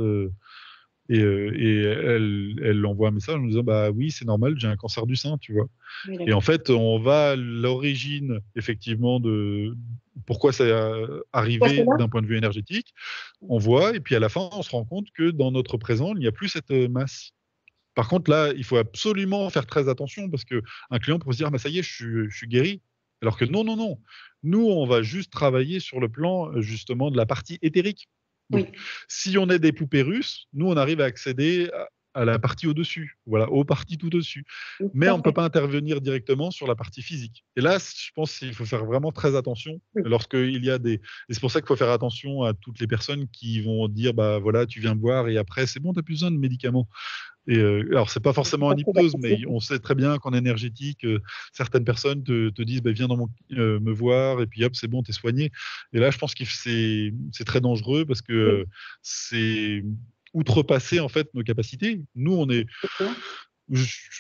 et elle envoie un message en nous disant: «Bah oui, c'est normal, j'ai un cancer du sein», tu vois? Oui, Et en d'accord. fait, on va à l'origine effectivement de pourquoi c'est, Pourquoi c'est arrivé là? d'un point de vue énergétique. On voit et puis à la fin, on se rend compte que dans notre présent, il n'y a plus cette, masse. Par contre là, il faut absolument faire très attention parce qu'un client pourrait se dire: «Ah bah ça y est, je suis guéri». Alors que non, non, non. Nous, on va juste travailler sur le plan, justement de la partie éthérique. Donc Oui, si on est des poupées russes, nous, on arrive à accéder à la partie au-dessus, voilà, aux parties tout au-dessus. tout Mais à on ne peut fait. pas intervenir directement sur la partie physique. Et là, je pense qu'il faut faire vraiment très attention Oui, lorsqu'il y a des et c'est pour ça qu'il faut faire attention à toutes les personnes qui vont dire: «Bah, voilà, tu viens me voir et après c'est bon, tu as plus besoin de médicaments». Et alors c'est pas je suis forcément pas en très hypnose, d'accord. mais on sait très bien qu'en énergétique, certaines personnes te disent: «Bah, viens me voir et puis hop, c'est bon, tu es soigné». Et là, je pense que c'est très dangereux parce que, Oui, c'est outrepasser, en fait, nos capacités. Nous, on est d'accord.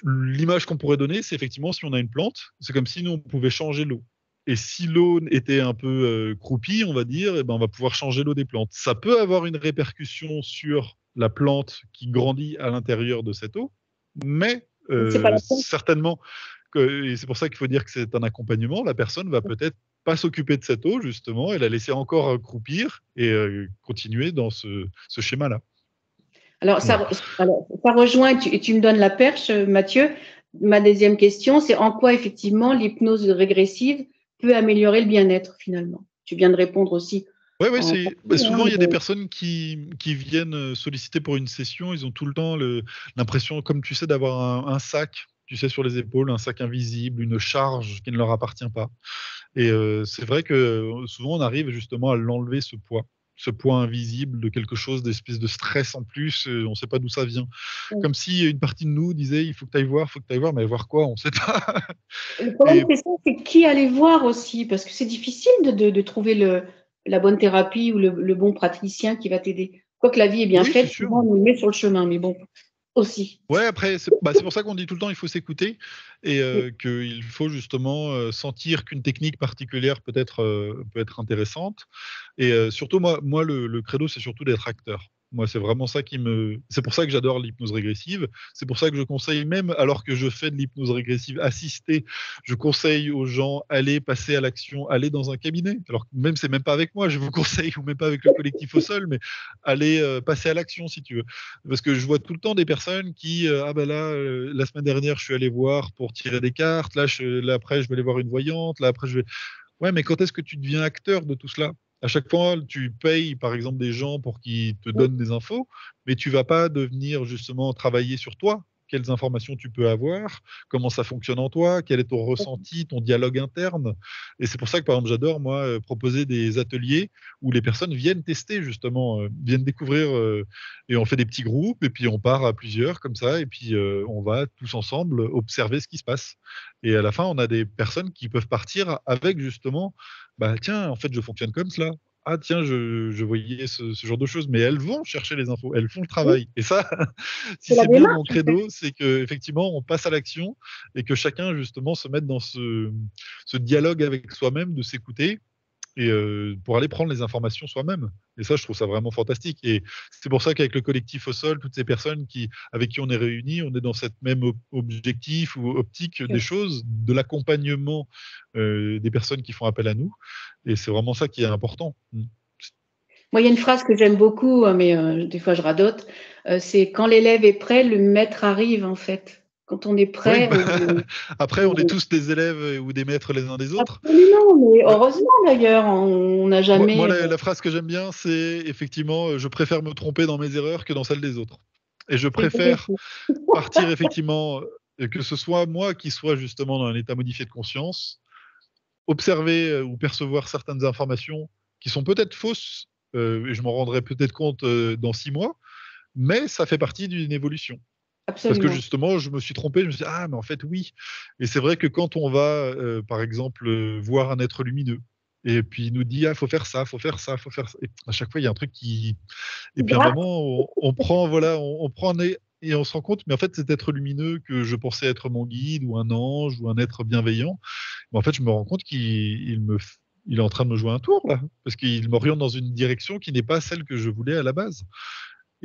l'image qu'on pourrait donner, c'est effectivement si on a une plante, c'est comme si nous, on pouvait changer l'eau. Et si l'eau était un peu, croupie, on va dire, et ben, on va pouvoir changer l'eau des plantes. Ça peut avoir une répercussion sur la plante qui grandit à l'intérieur de cette eau, mais Mais c'est pas la peine. certainement que et c'est pour ça qu'il faut dire que c'est un accompagnement. La personne va peut-être pas s'occuper de cette eau justement et la laisser encore, croupir et continuer dans ce schéma-là. Alors Voilà. ça rejoint et tu me donnes la perche, Mathieu. Ma deuxième question, c'est en quoi effectivement l'hypnose régressive peut améliorer le bien-être finalement? Tu viens de répondre aussi Ouais, ouais, en c'est bah, partie, hein, souvent, il y a des mais personnes qui viennent, solliciter pour une session. Ils ont tout le temps l'impression, comme tu sais, d'avoir un sac, tu sais, sur les épaules, un sac invisible, une charge qui ne leur appartient pas. Et c'est vrai que, souvent, on arrive justement à l'enlever ce poids invisible de quelque chose, d'espèce de stress en plus, on ne sait pas d'où ça vient. oui. Comme si une partie de nous disait: «Il faut que tu ailles voir, il faut que tu ailles voir», mais voir quoi? On ne sait pas. Le problème, Et c'est ça, c'est qui aller voir aussi, parce que c'est difficile de trouver la bonne thérapie ou le bon praticien qui va t'aider. Quoique la vie est bien oui, c'est faite, sûr. souvent on nous met sur le chemin, mais bon, aussi. Ouais, après, c'est pour ça qu'on dit tout le temps, il faut s'écouter et Oui, qu'il faut justement, sentir qu'une technique particulière peut être intéressante et surtout moi le credo, c'est surtout d'être acteur. Moi, c'est vraiment ça c'est pour ça que j'adore l'hypnose régressive. C'est pour ça que je conseille même alors que je fais de l'hypnose régressive assistée, je conseille aux gens: «Allez, passer à l'action, allez dans un cabinet». Alors que même c'est même pas avec moi, je vous conseille ou même pas avec le collectif au sol, mais allez, passer à l'action si tu veux. Parce que je vois tout le temps des personnes qui, ah ben là, la semaine dernière, je suis allé voir pour tirer des cartes, là après je vais aller voir une voyante, là après je vais ouais, mais quand est-ce que tu deviens acteur de tout cela? À chaque fois, tu payes, par exemple, des gens pour qu'ils te oui, donnent des infos, mais tu vas pas devenir justement travailler sur toi. Quelles informations tu peux avoir? Comment ça fonctionne en toi? Quel est ton ressenti, ton dialogue interne? Et c'est pour ça que, par exemple, j'adore, moi, proposer des ateliers où les personnes viennent tester justement, viennent découvrir, et on fait des petits groupes et puis on part à plusieurs comme ça et puis, on va tous ensemble observer ce qui se passe. Et à la fin, on a des personnes qui peuvent partir avec justement, bah, tiens, en fait, je fonctionne comme cela. Ah tiens, je voyais ce genre de choses, mais elles vont chercher les infos, elles font le oui, travail. Et ça, si c'est la c'est bien mon démarche en fait. credo, c'est qu'effectivement, on passe à l'action et que chacun justement se mette dans ce dialogue avec soi-même, de s'écouter et pour aller prendre les informations soi-même. Et ça, je trouve ça vraiment fantastique. Et c'est pour ça qu'avec le collectif au sol, toutes ces personnes avec qui on est réunis, on est dans cette même objectif ou optique des choses, de l'accompagnement des personnes qui font appel à nous. Et c'est vraiment ça qui est important. Mm. Moi, il y a une phrase que j'aime beaucoup, mais des fois je radote, c'est: «Quand l'élève est prêt, le maître arrive», en fait. Quand on est Oui, prêt, bah, on après, on est tous des élèves ou des maîtres les uns des autres. absolument, mais Bah, heureusement d'ailleurs, on n'a moi, jamais, la phrase que j'aime bien, c'est effectivement, je préfère me tromper dans mes erreurs que dans celles des autres. Et je c'est vrai préfère partir effectivement, que ce soit moi qui soit justement dans un état modifié de conscience observer ou percevoir certaines informations qui sont peut-être fausses, et je m'en rendrai peut-être compte dans 6 mois, mais ça fait partie d'une évolution. Parce que Absolument. justement, je me suis trompé, je me suis dit: «Ah mais en fait oui» et c'est vrai que quand on va, par exemple, voir un être lumineux et puis il nous dit: «Ah faut faire ça, faut faire ça, faut faire ça» et à chaque fois il y a un truc qui et puis à un Grave. moment on prend voilà, on prend et on se rend compte, mais en fait cet être lumineux que je pensais être mon guide ou un ange ou un être bienveillant, mais en fait je me rends compte il est en train de me jouer un tour là, parce qu'il m'oriente dans une direction qui n'est pas celle que je voulais à la base.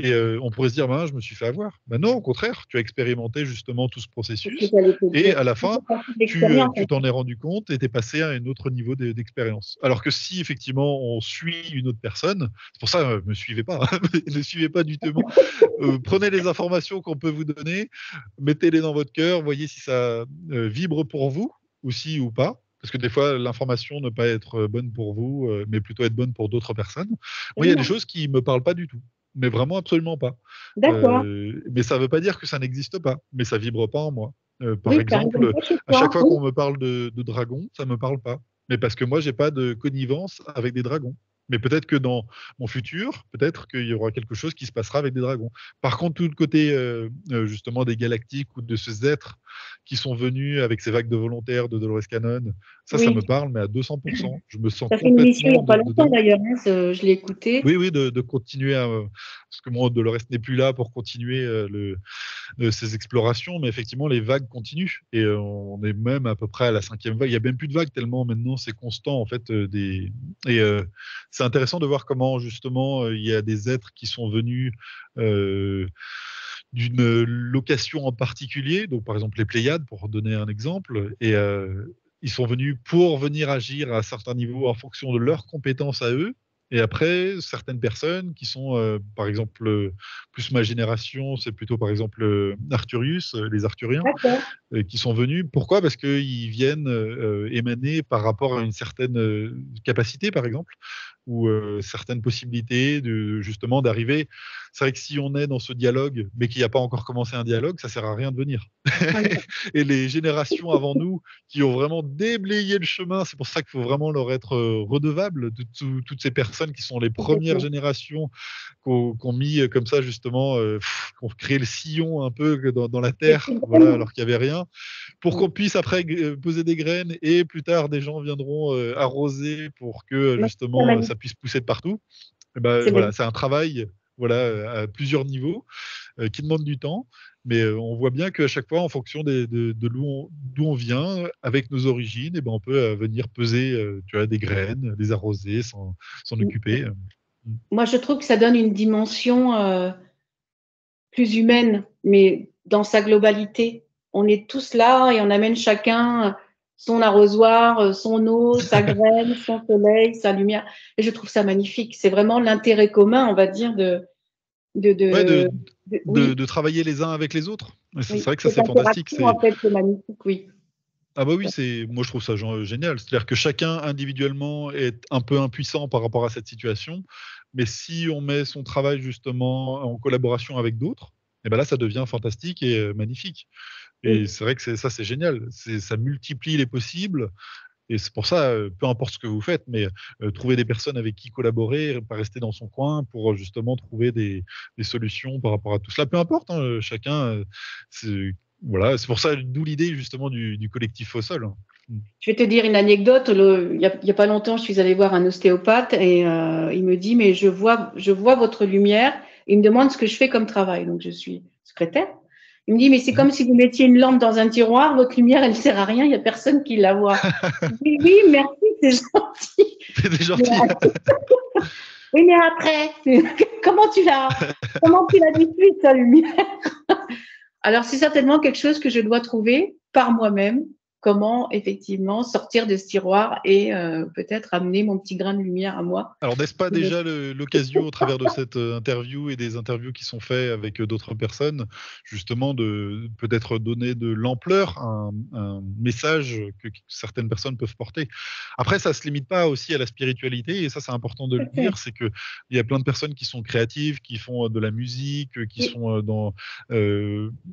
Et on pourrait se dire: «Ben, je me suis fait avoir». Ben non, au contraire, tu as expérimenté justement tout ce C'est ce que processus j'allais te et dire. à la Ça fin, fait partie de l'expérience, tu en t'en fait. es rendu compte et tu es passé à un autre niveau d'expérience. Alors que si effectivement on suit une autre personne, c'est pour ça, me suivez pas, hein, ne suivez pas du tout. Prenez les informations qu'on peut vous donner, mettez-les dans votre cœur, voyez si ça, vibre pour vous aussi ou pas. Parce que des fois l'information ne pas être, bonne pour vous, mais plutôt être bonne pour d'autres personnes. Moi, il y a des Absolument. choses qui me parlent pas du tout, mais vraiment absolument pas. D'accord. Mais ça veut pas dire que ça n'existe pas, mais ça vibre pas en moi. Par Oui, ça exemple, résonne pas chez à chaque toi. fois Oui. qu'on me parle de dragons, ça me parle pas. Mais parce que moi j'ai pas de connivence avec des dragons. Mais peut-être que dans mon futur, peut-être qu'il y aura quelque chose qui se passera avec des dragons. Par contre, tout le côté, justement des galactiques ou de ces êtres qui sont venus avec ces vagues de volontaires de Dolores Cannon, ça Oui. me parle, mais à 200. Je me sens Tu as fait une émission il y complètement a pas longtemps dedans. d'ailleurs, hein, je l'ai écouté. Oui, oui, de continuer à, parce que moi, Dolores n'est plus là pour continuer, ces explorations, mais effectivement, les vagues continuent et on est même à peu près à la 5e vague. Il y a même plus de vagues tellement maintenant c'est constant en fait, et c'est intéressant de voir comment justement, il y a des êtres qui sont venus, heu, d'une location en particulier, donc par exemple les Pléiades pour donner un exemple et ils sont venus pour venir agir à certains niveaux en fonction de leurs compétences à eux et après certaines personnes qui sont, par exemple, plus ma génération, c'est plutôt par exemple, Arthurius, les Arthuriens, D'accord. qui sont venus. Pourquoi? Parce qu'ils viennent, émaner par rapport à une certaine, capacité, par exemple, ou certaines possibilités de justement d'arriver. C'est vrai que si on est dans ce dialogue, mais qu'il n'y a pas encore commencé un dialogue, ça sert à rien de venir. Ah non. Et les générations avant nous qui ont vraiment déblayé le chemin, c'est pour ça qu'il faut vraiment leur être, redevable de toutes ces personnes qui sont les premières Complètement. générations qui ont mis, comme ça justement, qui ont créé le sillon un peu que dans la Et terre, puis voilà, vraiment. alors qu'il y avait rien. Pour Mmh. qu'on puisse après poser des graines et plus tard des gens viendront, arroser pour que, Non, c'est justement, ça magnifique. puisse pousser de partout. Et ben C'est voilà, magnifique. c'est un travail, voilà, à plusieurs niveaux, qui demande du temps. Mais, on voit bien qu'à chaque fois, en fonction de d'où on vient, avec nos origines et ben, on peut, venir peser, tu vois, des graines, les arroser, s'en occuper, Mmh. Moi, je trouve que ça donne une dimension, plus humaine, mais dans sa globalité. On est tous là et on amène chacun son arrosoir, son eau, sa graine, son soleil, sa lumière et je trouve ça magnifique. C'est vraiment l'intérêt commun, on va dire, de Ouais, de de oui, de travailler les uns avec les autres. Et c'est oui, vrai que ça, cette c'est fantastique. interaction, en fait, c'est magnifique, oui. Ah bah oui, moi je trouve ça génial. C'est-à-dire que chacun individuellement est un peu impuissant par rapport à cette situation, mais si on met son travail justement en collaboration avec d'autres, et ben là ça devient fantastique et magnifique. Et Oui, c'est vrai que c'est génial. Ça multiplie les possibles et c'est pour ça, peu importe ce que vous faites, mais trouver des personnes avec qui collaborer, pas rester dans son coin pour justement trouver des solutions par rapport à tout cela. Peu importe, hein, chacun, c'est voilà, c'est pour ça, d'où l'idée justement du collectif Fossol, hein. Mmh. je vais te dire une anecdote. Il y a pas longtemps, je suis allée voir un ostéopathe et il me dit: «Mais je vois votre lumière». Il me demande ce que je fais comme travail, donc je suis secrétaire. Il me dit: «Mais c'est Mmh. comme si vous mettiez une lampe dans un tiroir, votre lumière, elle ne sert à rien, il y a personne qui la voit». Je dis: «Oui, merci, c'est gentil, C'est mais gentil. oui, mais après, comment tu l'as diffuse ta lumière?» Alors, c'est certainement quelque chose que je dois trouver par moi-même, comment effectivement sortir de ce tiroir et peut-être amener mon petit grain de lumière à moi. Alors, n'est-ce pas déjà l'occasion, au travers de cette interview et des interviews qui sont faites avec d'autres personnes, justement de peut-être donner de l'ampleur à un message que certaines personnes peuvent porter. Après, ça se limite pas aussi à la spiritualité, et ça, c'est important de Tout le à fait. dire, c'est que il y a plein de personnes qui sont créatives, qui font de la musique, qui Oui, sont dans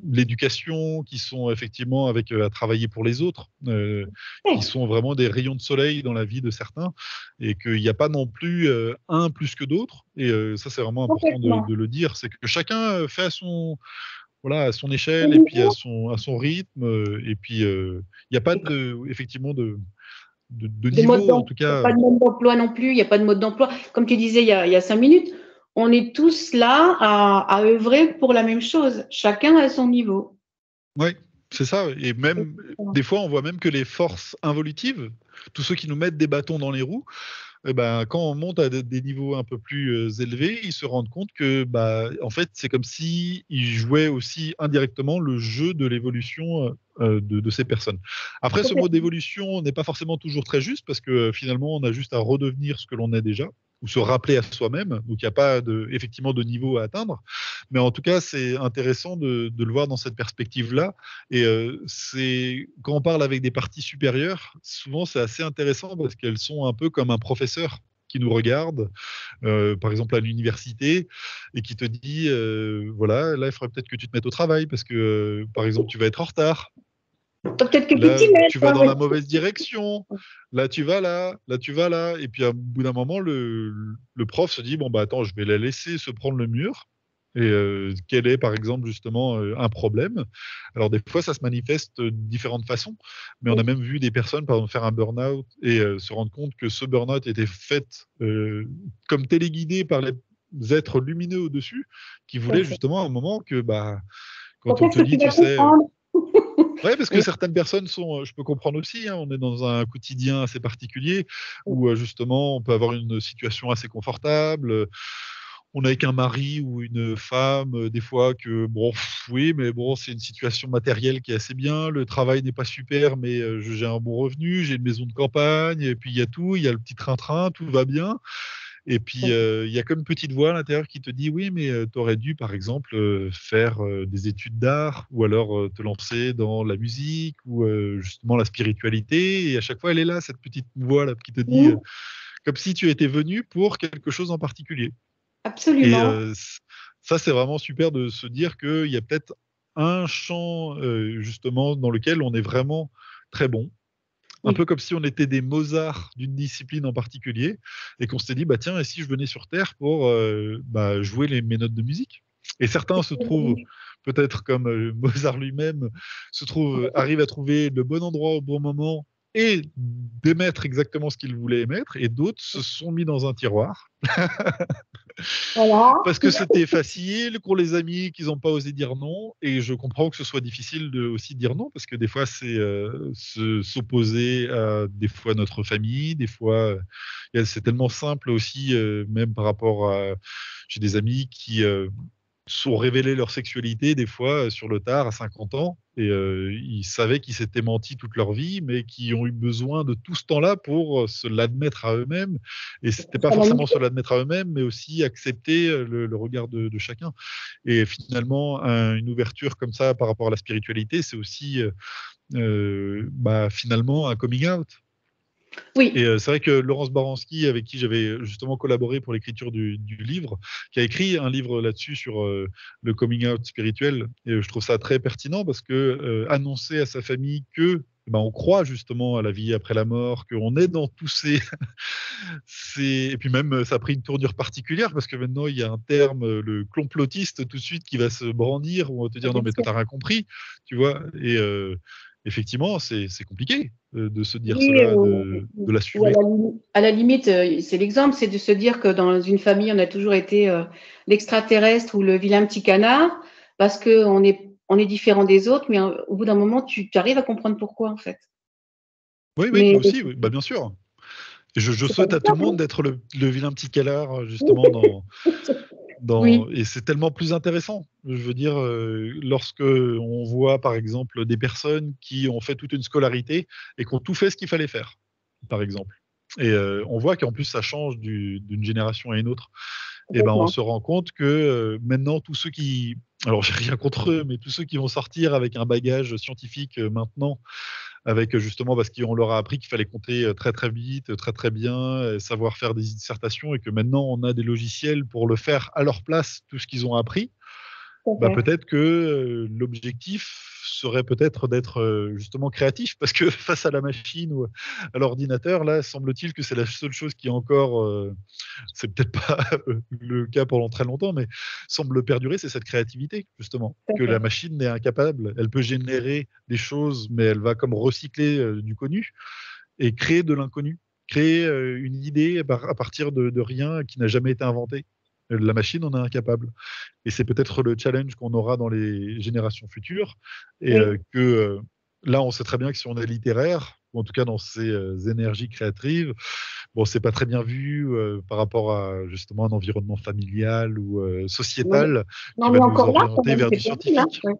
l'éducation, qui sont effectivement avec à travailler pour les autres. d'autres, qui Ouais, sont vraiment des rayons de soleil dans la vie de certains, et qu'il n'y a pas non plus un plus que d'autres. Et ça, c'est vraiment important complètement. de le dire, c'est que chacun fait à son, voilà, à son Au échelle et puis niveau, à son rythme. Et puis, il n'y a pas effectivement de de mode niveau, en d'emploi, tout il n'y a cas. pas de mode d'emploi non plus, il n'y a pas de mode d'emploi. Comme tu disais il y a 5 minutes, on est tous là à œuvrer pour la même chose, chacun à son niveau. Oui, c'est ça. Et même, des fois, on voit même que les forces involutives, tous ceux qui nous mettent des bâtons dans les roues, eh ben, quand on monte à des niveaux un peu plus élevés, ils se rendent compte que, bah, en fait, c'est comme si ils jouaient aussi indirectement le jeu de l'évolution de ces personnes. Après, ce mot Complètement. d'évolution n'est pas forcément toujours très juste, parce que finalement, on a juste à redevenir ce que l'on est déjà, ou se rappeler à soi-même. Donc, il n'y a pas effectivement de niveau à atteindre. Mais en tout cas, c'est intéressant de le voir dans cette perspective-là. Et quand on parle avec des parties supérieures, souvent c'est assez intéressant parce qu'elles sont un peu comme un professeur qui nous regarde, par exemple à l'université, et qui te dit, voilà, là il faudrait peut-être que tu te mettes au travail parce que, par exemple, tu vas être en retard. Peut-être que tu Là, t'y mets, tu vas toi, dans ouais. la mauvaise direction. Là, tu vas là. Là, tu vas là. Et puis, à bout d'un moment, le prof se dit, bon, bah, attends, je vais la laisser se prendre le mur. Et quel est, par exemple, justement, un problème. Alors, des fois, ça se manifeste de différentes façons. Mais on a même vu des personnes, par exemple, faire un burn-out et se rendre compte que ce burn-out était fait comme téléguidé par les êtres lumineux au-dessus, qui Tout à voulaient fait. justement à un moment que, bah, Quand quand on est-ce te que tu dit, tu vas sais, comprendre? ouais, parce que Oui, certaines personnes sont, je peux comprendre aussi, hein, on est dans un quotidien assez particulier où justement on peut avoir une situation assez confortable. On n'a qu'un mari ou une femme, des fois que bon, oui, mais bon, c'est une situation matérielle qui est assez bien. Le travail n'est pas super, mais j'ai un bon revenu, j'ai une maison de campagne, et puis il y a tout, il y a le petit train-train, tout va bien. Et puis, il y a comme une petite voix à l'intérieur qui te dit: «Oui, mais tu aurais dû, par exemple, faire, des études d'art ou alors, te lancer dans la musique ou justement la spiritualité», et à chaque fois, elle est là, cette petite voix-là qui te dit, oui, comme si tu étais venu pour quelque chose en particulier. Et absolument. ça, c'est vraiment super de se dire qu'il y a peut-être un champ, justement, dans lequel on est vraiment très bon, un peu Oui. comme si on était des Mozart d'une discipline en particulier, et qu'on s'était dit: «Bah, tiens, et si je venais sur terre pour, bah, jouer mes notes de musique?» Et certains se trouvent peut-être comme, Mozart lui-même, arrivent à trouver le bon endroit au bon moment et d'émettre exactement ce qu'ils voulaient émettre, et d'autres se sont mis dans un tiroir Voilà. parce que c'était facile, qu'on les a mis, qu'ils n'ont pas osé dire non. Et je comprends que ce soit difficile de aussi dire non, parce que des fois, c'est s'opposer à des fois notre famille, des fois, c'est tellement simple aussi, même par rapport à, j'ai des amis qui sont révélés leur sexualité des fois sur le tard à 50 ans, et ils savaient qu'ils s'étaient menti toute leur vie, mais qui ont eu besoin de tout ce temps-là pour se l'admettre à eux-mêmes. Et c'était pas À la forcément limite, se l'admettre à eux-mêmes, mais aussi accepter le regard de chacun. Et finalement, une ouverture comme ça par rapport à la spiritualité, c'est aussi bah, finalement un coming out. Et oui, c'est vrai que Laurence Baranski, avec qui j'avais justement collaboré pour l'écriture du livre, qui a écrit un livre là-dessus sur le coming out spirituel, et je trouve ça très pertinent parce que annoncer à sa famille que ben, on croit justement à la vie après la mort, qu'on est dans tous ces, et puis même ça a pris une tournure particulière parce que maintenant il y a un terme, le complotiste tout de suite qui va se brandir, ou on va te dire non bien mais toi sûr. t'as rien compris, tu vois. Et effectivement c'est compliqué de se dire Oui, cela, de ou l'assumer. à la limite, c'est l'exemple, c'est de se dire que dans une famille, on a toujours été l'extraterrestre ou le vilain petit canard, parce on est différent des autres, mais au bout d'un moment, tu arrives à comprendre pourquoi, en fait. Oui, oui, Mais nous aussi, oui, bah, bien sûr. Je c'est pas souhaite à tout le évident, monde d'être le vilain petit canard, justement oui, et c'est tellement plus intéressant. Je veux dire, lorsque on voit, par exemple, des personnes qui ont fait toute une scolarité et qui ont tout fait ce qu'il fallait faire, par exemple. Et on voit qu'en plus ça change d'une génération à une autre. Et ben, on complètement. se rend compte que, maintenant tous ceux qui, alors j'ai rien contre eux, mais tous ceux qui vont sortir avec un bagage scientifique, maintenant, avec justement parce qu'on leur a appris qu'il fallait compter très très vite, très très bien, savoir faire des dissertations, et que maintenant on a des logiciels pour le faire à leur place, tout ce qu'ils ont appris. bah, peut-être que l'objectif serait peut-être d'être justement créatif, parce que face à la machine ou à l'ordinateur, là, semble-t-il que c'est la seule chose qui est encore, c'est peut-être pas le cas pendant très longtemps, mais semble perdurer, c'est cette créativité, justement, Tout à que la fait. machine est incapable. Elle peut générer des choses, mais elle va comme recycler du connu et créer de l'inconnu, créer une idée à partir de rien qui n'a jamais été inventé. La machine en est incapable. Et c'est peut-être le challenge qu'on aura dans les générations futures. Et Oui, là, on sait très bien que si on est littéraire, ou en tout cas dans ces énergies créatives, bon, c'est pas très bien vu par rapport à justement un environnement familial ou on sociétal on qui en va est nous encore là quand orienter même, vers c'est du terrible, hein. scientifique. Ouais.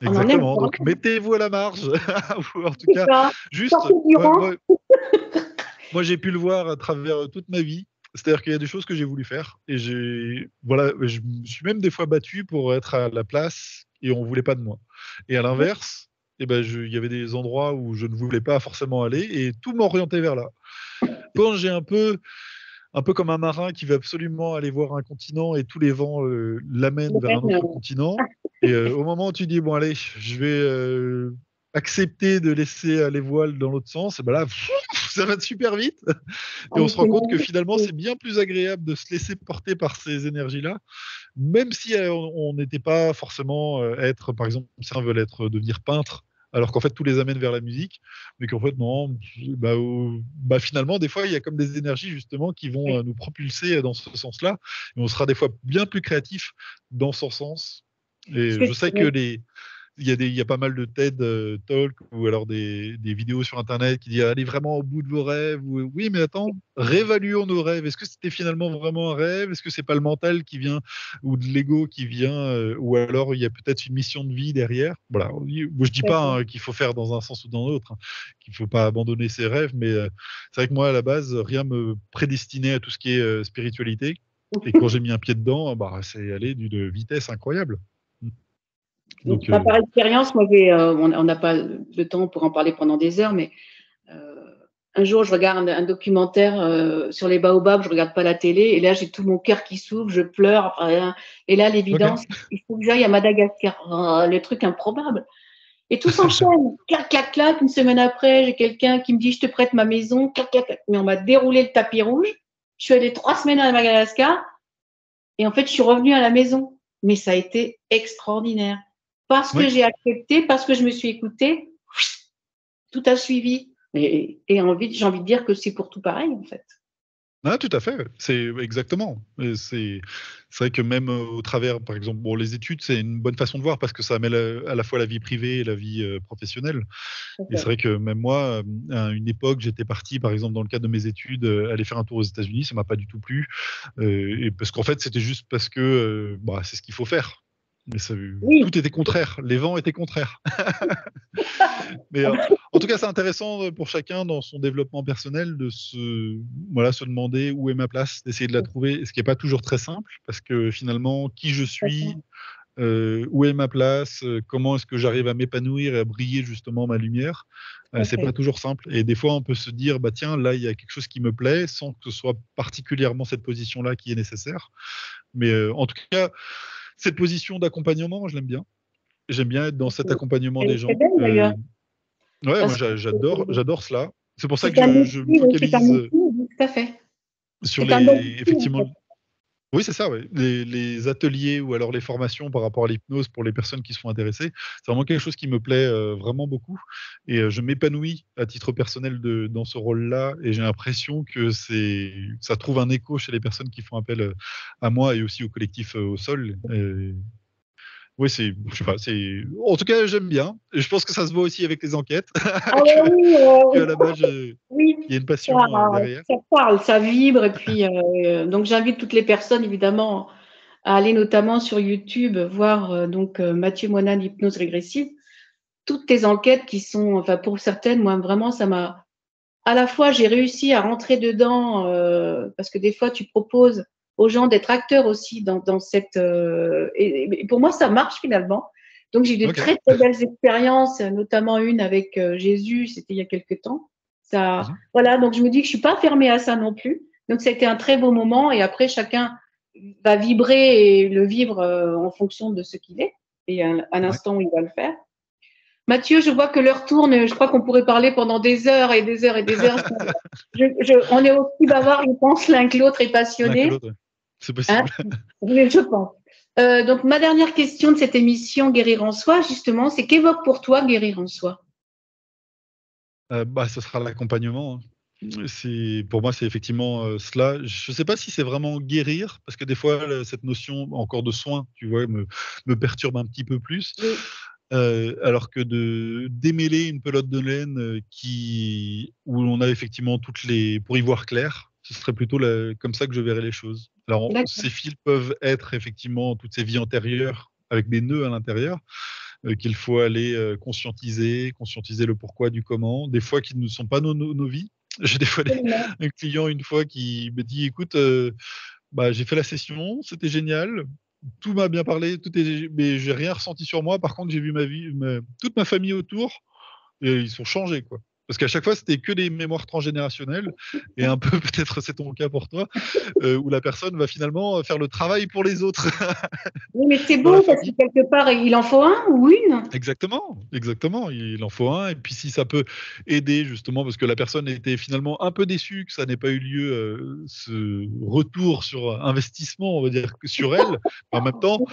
On en est Exactement. encore là. Donc, mettez-vous à la marge. Ou en tout C'est cas, ça. juste, Sortez du moi, rang. moi, moi, j'ai pu le voir à travers toute ma vie. C'est-à-dire qu'il y a des choses que j'ai voulu faire et voilà, je me suis même des fois battu pour être à la place et on voulait pas de moi. Et à l'inverse, eh ben, il y avait des endroits où je ne voulais pas forcément aller et tout m'orientait vers là. Quand j'ai un peu comme un marin qui veut absolument aller voir un continent et tous les vents l'amènent Le vers un renne, autre continent. Et au moment où tu dis, bon, allez, je vais accepter de laisser les voiles dans l'autre sens, et ben là, ça va super vite. Et ah, on mais se rend c'est compte que magnifique. finalement, c'est bien plus agréable de se laisser porter par ces énergies-là, même si on n'était pas forcément être, par exemple, certains veulent devenir peintre, alors qu'en fait, tout les amène vers la musique, mais qu'en fait, non, bah, finalement, des fois, il y a comme des énergies, justement, qui vont Oui, nous propulser dans ce sens-là, et on sera des fois bien plus créatif dans son sens. Et je sais que oui, il y a pas mal de TED Talk ou alors des vidéos sur Internet qui disent allez vraiment au bout de vos rêves. Ou, oui, mais attends, réévaluons nos rêves. Est-ce que c'était finalement vraiment un rêve? Est-ce que c'est pas le mental qui vient ou de l'ego qui vient ou alors il y a peut-être une mission de vie derrière? Voilà. Moi, je dis tout à pas fait. qu'il faut faire dans un sens ou dans l'autre, hein, qu'il faut pas abandonner ses rêves, mais c'est vrai que moi à la base rien me prédestinait à tout ce qui est spiritualité. Et quand j'ai mis un pied dedans, bah, c'est allé d'une vitesse incroyable. Donc, Enfin, par expérience, moi, on n'a pas le temps pour en parler pendant des heures, mais euh, un jour, je regarde un documentaire sur les baobabs, je regarde pas la télé, et là, j'ai tout mon cœur qui s'ouvre, je pleure. Enfin, et là, ok. l'évidence, il faut que j'aille à Madagascar. Oh, le truc improbable. Et tout s'enchaîne. Clac, clac, clac. Une semaine après, j'ai quelqu'un qui me dit, je te prête ma maison. Clac, clac, clac. Mais on m'a déroulé le tapis rouge. Je suis allée 3 semaines à Madagascar. Et en fait, je suis revenue à la maison. Mais ça a été extraordinaire. Parce que Oui. j'ai accepté, parce que je me suis écoutée, tout a suivi. Et j'ai envie de dire que c'est pour tout pareil, en fait. Ah, tout à fait, c'est exactement. Et c'est vrai que même au travers, par exemple, bon, les études, c'est une bonne façon de voir parce que ça mêle à la fois la vie privée et la vie professionnelle. Et c'est vrai que même moi, à une époque, j'étais parti, par exemple, dans le cadre de mes études, aller faire un tour aux États-Unis, ça m'a pas du tout plu. Et parce qu'en fait, c'était juste parce que bah, c'est ce qu'il faut faire. Mais Oui, tout était contraire, les vents étaient contraires. Mais en tout cas, c'est intéressant pour chacun dans son développement personnel de voilà, se demander où est ma place, d'essayer de la trouver, ce qui n'est pas toujours très simple, parce que finalement, qui je suis, où est ma place, comment est-ce que j'arrive à m'épanouir et à briller justement ma lumière, tout à c'est pas fait. toujours simple. Et des fois, on peut se dire, bah tiens, là, il y a quelque chose qui me plaît, sans que ce soit particulièrement cette position-là qui est nécessaire. Mais en tout cas, cette position d'accompagnement, je l'aime bien. J'aime bien être dans cet accompagnement Elle des est très gens. belle, d'ailleurs. Ouais, moi Parce que j'adore cela. C'est pour ça c'est que un je outil, me oui, c'est un focalise outil, oui, tout à fait. sur C'est un bon les outil, en effectivement. fait. Oui, c'est ça, ouais. Les ateliers ou alors les formations par rapport à l'hypnose pour les personnes qui sont intéressées, c'est vraiment quelque chose qui me plaît vraiment beaucoup. Et je m'épanouis à titre personnel dans ce rôle-là. Et j'ai l'impression que ça trouve un écho chez les personnes qui font appel à moi et aussi au collectif au sol. Oui, je sais pas, en tout cas, j'aime bien. Et je pense que ça se voit aussi avec les enquêtes, Ah ouais, oui, que à la base, oui, il y a une ça, passion derrière. ça parle, ça vibre. Et puis, donc, j'invite toutes les personnes, évidemment, à aller notamment sur YouTube, voir Mathieu Monin d'hypnose régressive. Toutes tes enquêtes qui sont, enfin, pour certaines, moi, vraiment, ça m'a. À la fois, j'ai réussi à rentrer dedans, parce que des fois, tu proposes aux gens d'être acteurs aussi dans cette. Et pour moi, ça marche finalement. Donc, j'ai eu de Ok. très, très belles expériences, notamment une avec Jésus, c'était il y a quelques temps. Ça, Mhm. voilà, donc je me dis que je suis pas fermée à ça non plus. Donc, ça a été un très beau moment. Et après, chacun va vibrer et le vivre en fonction de ce qu'il est et à Ouais. l'instant où il va le faire. Mathieu, je vois que l'heure tourne. Je crois qu'on pourrait parler pendant des heures et des heures et des heures. On est aussi bavard, je pense, l'un que l'autre est L'un que passionné. l'autre, ouais. C'est Hein, possible. oui, je pense. Donc, ma dernière question de cette émission Guérir en soi, justement, c'est qu'évoque pour toi guérir en soi? Bah, ce sera l'accompagnement, hein. Pour moi, c'est effectivement, cela. Je ne sais pas si c'est vraiment guérir, parce que des fois, cette notion encore de soin, tu vois, me perturbe un petit peu plus. Oui. Alors que de démêler une pelote de laine, où on a effectivement toutes les pour y voir clair, ce serait plutôt comme ça que je verrais les choses. Alors, D'accord. ces fils peuvent être effectivement toutes ces vies antérieures avec des nœuds à l'intérieur, qu'il faut aller, conscientiser le pourquoi du comment, des fois qui ne sont pas nos vies. J'ai des fois Absolument. un client une fois qui me dit: «Écoute, bah, j'ai fait la session, c'était génial, tout m'a bien parlé, mais j'ai rien ressenti sur moi. Par contre, j'ai vu toute ma famille autour et ils sont changés, quoi». Parce qu'à chaque fois, c'était que des mémoires transgénérationnelles et un peu peut-être c'est ton cas pour toi, où la personne va finalement faire le travail pour les autres Oui, mais c'est dans la beau parce que famille. quelque part, il en faut un ou une. Exactement, exactement, il en faut un et puis si ça peut aider justement parce que la personne était finalement un peu déçue que ça n'ait pas eu lieu, ce retour sur investissement, on va dire, que sur elle. En même temps,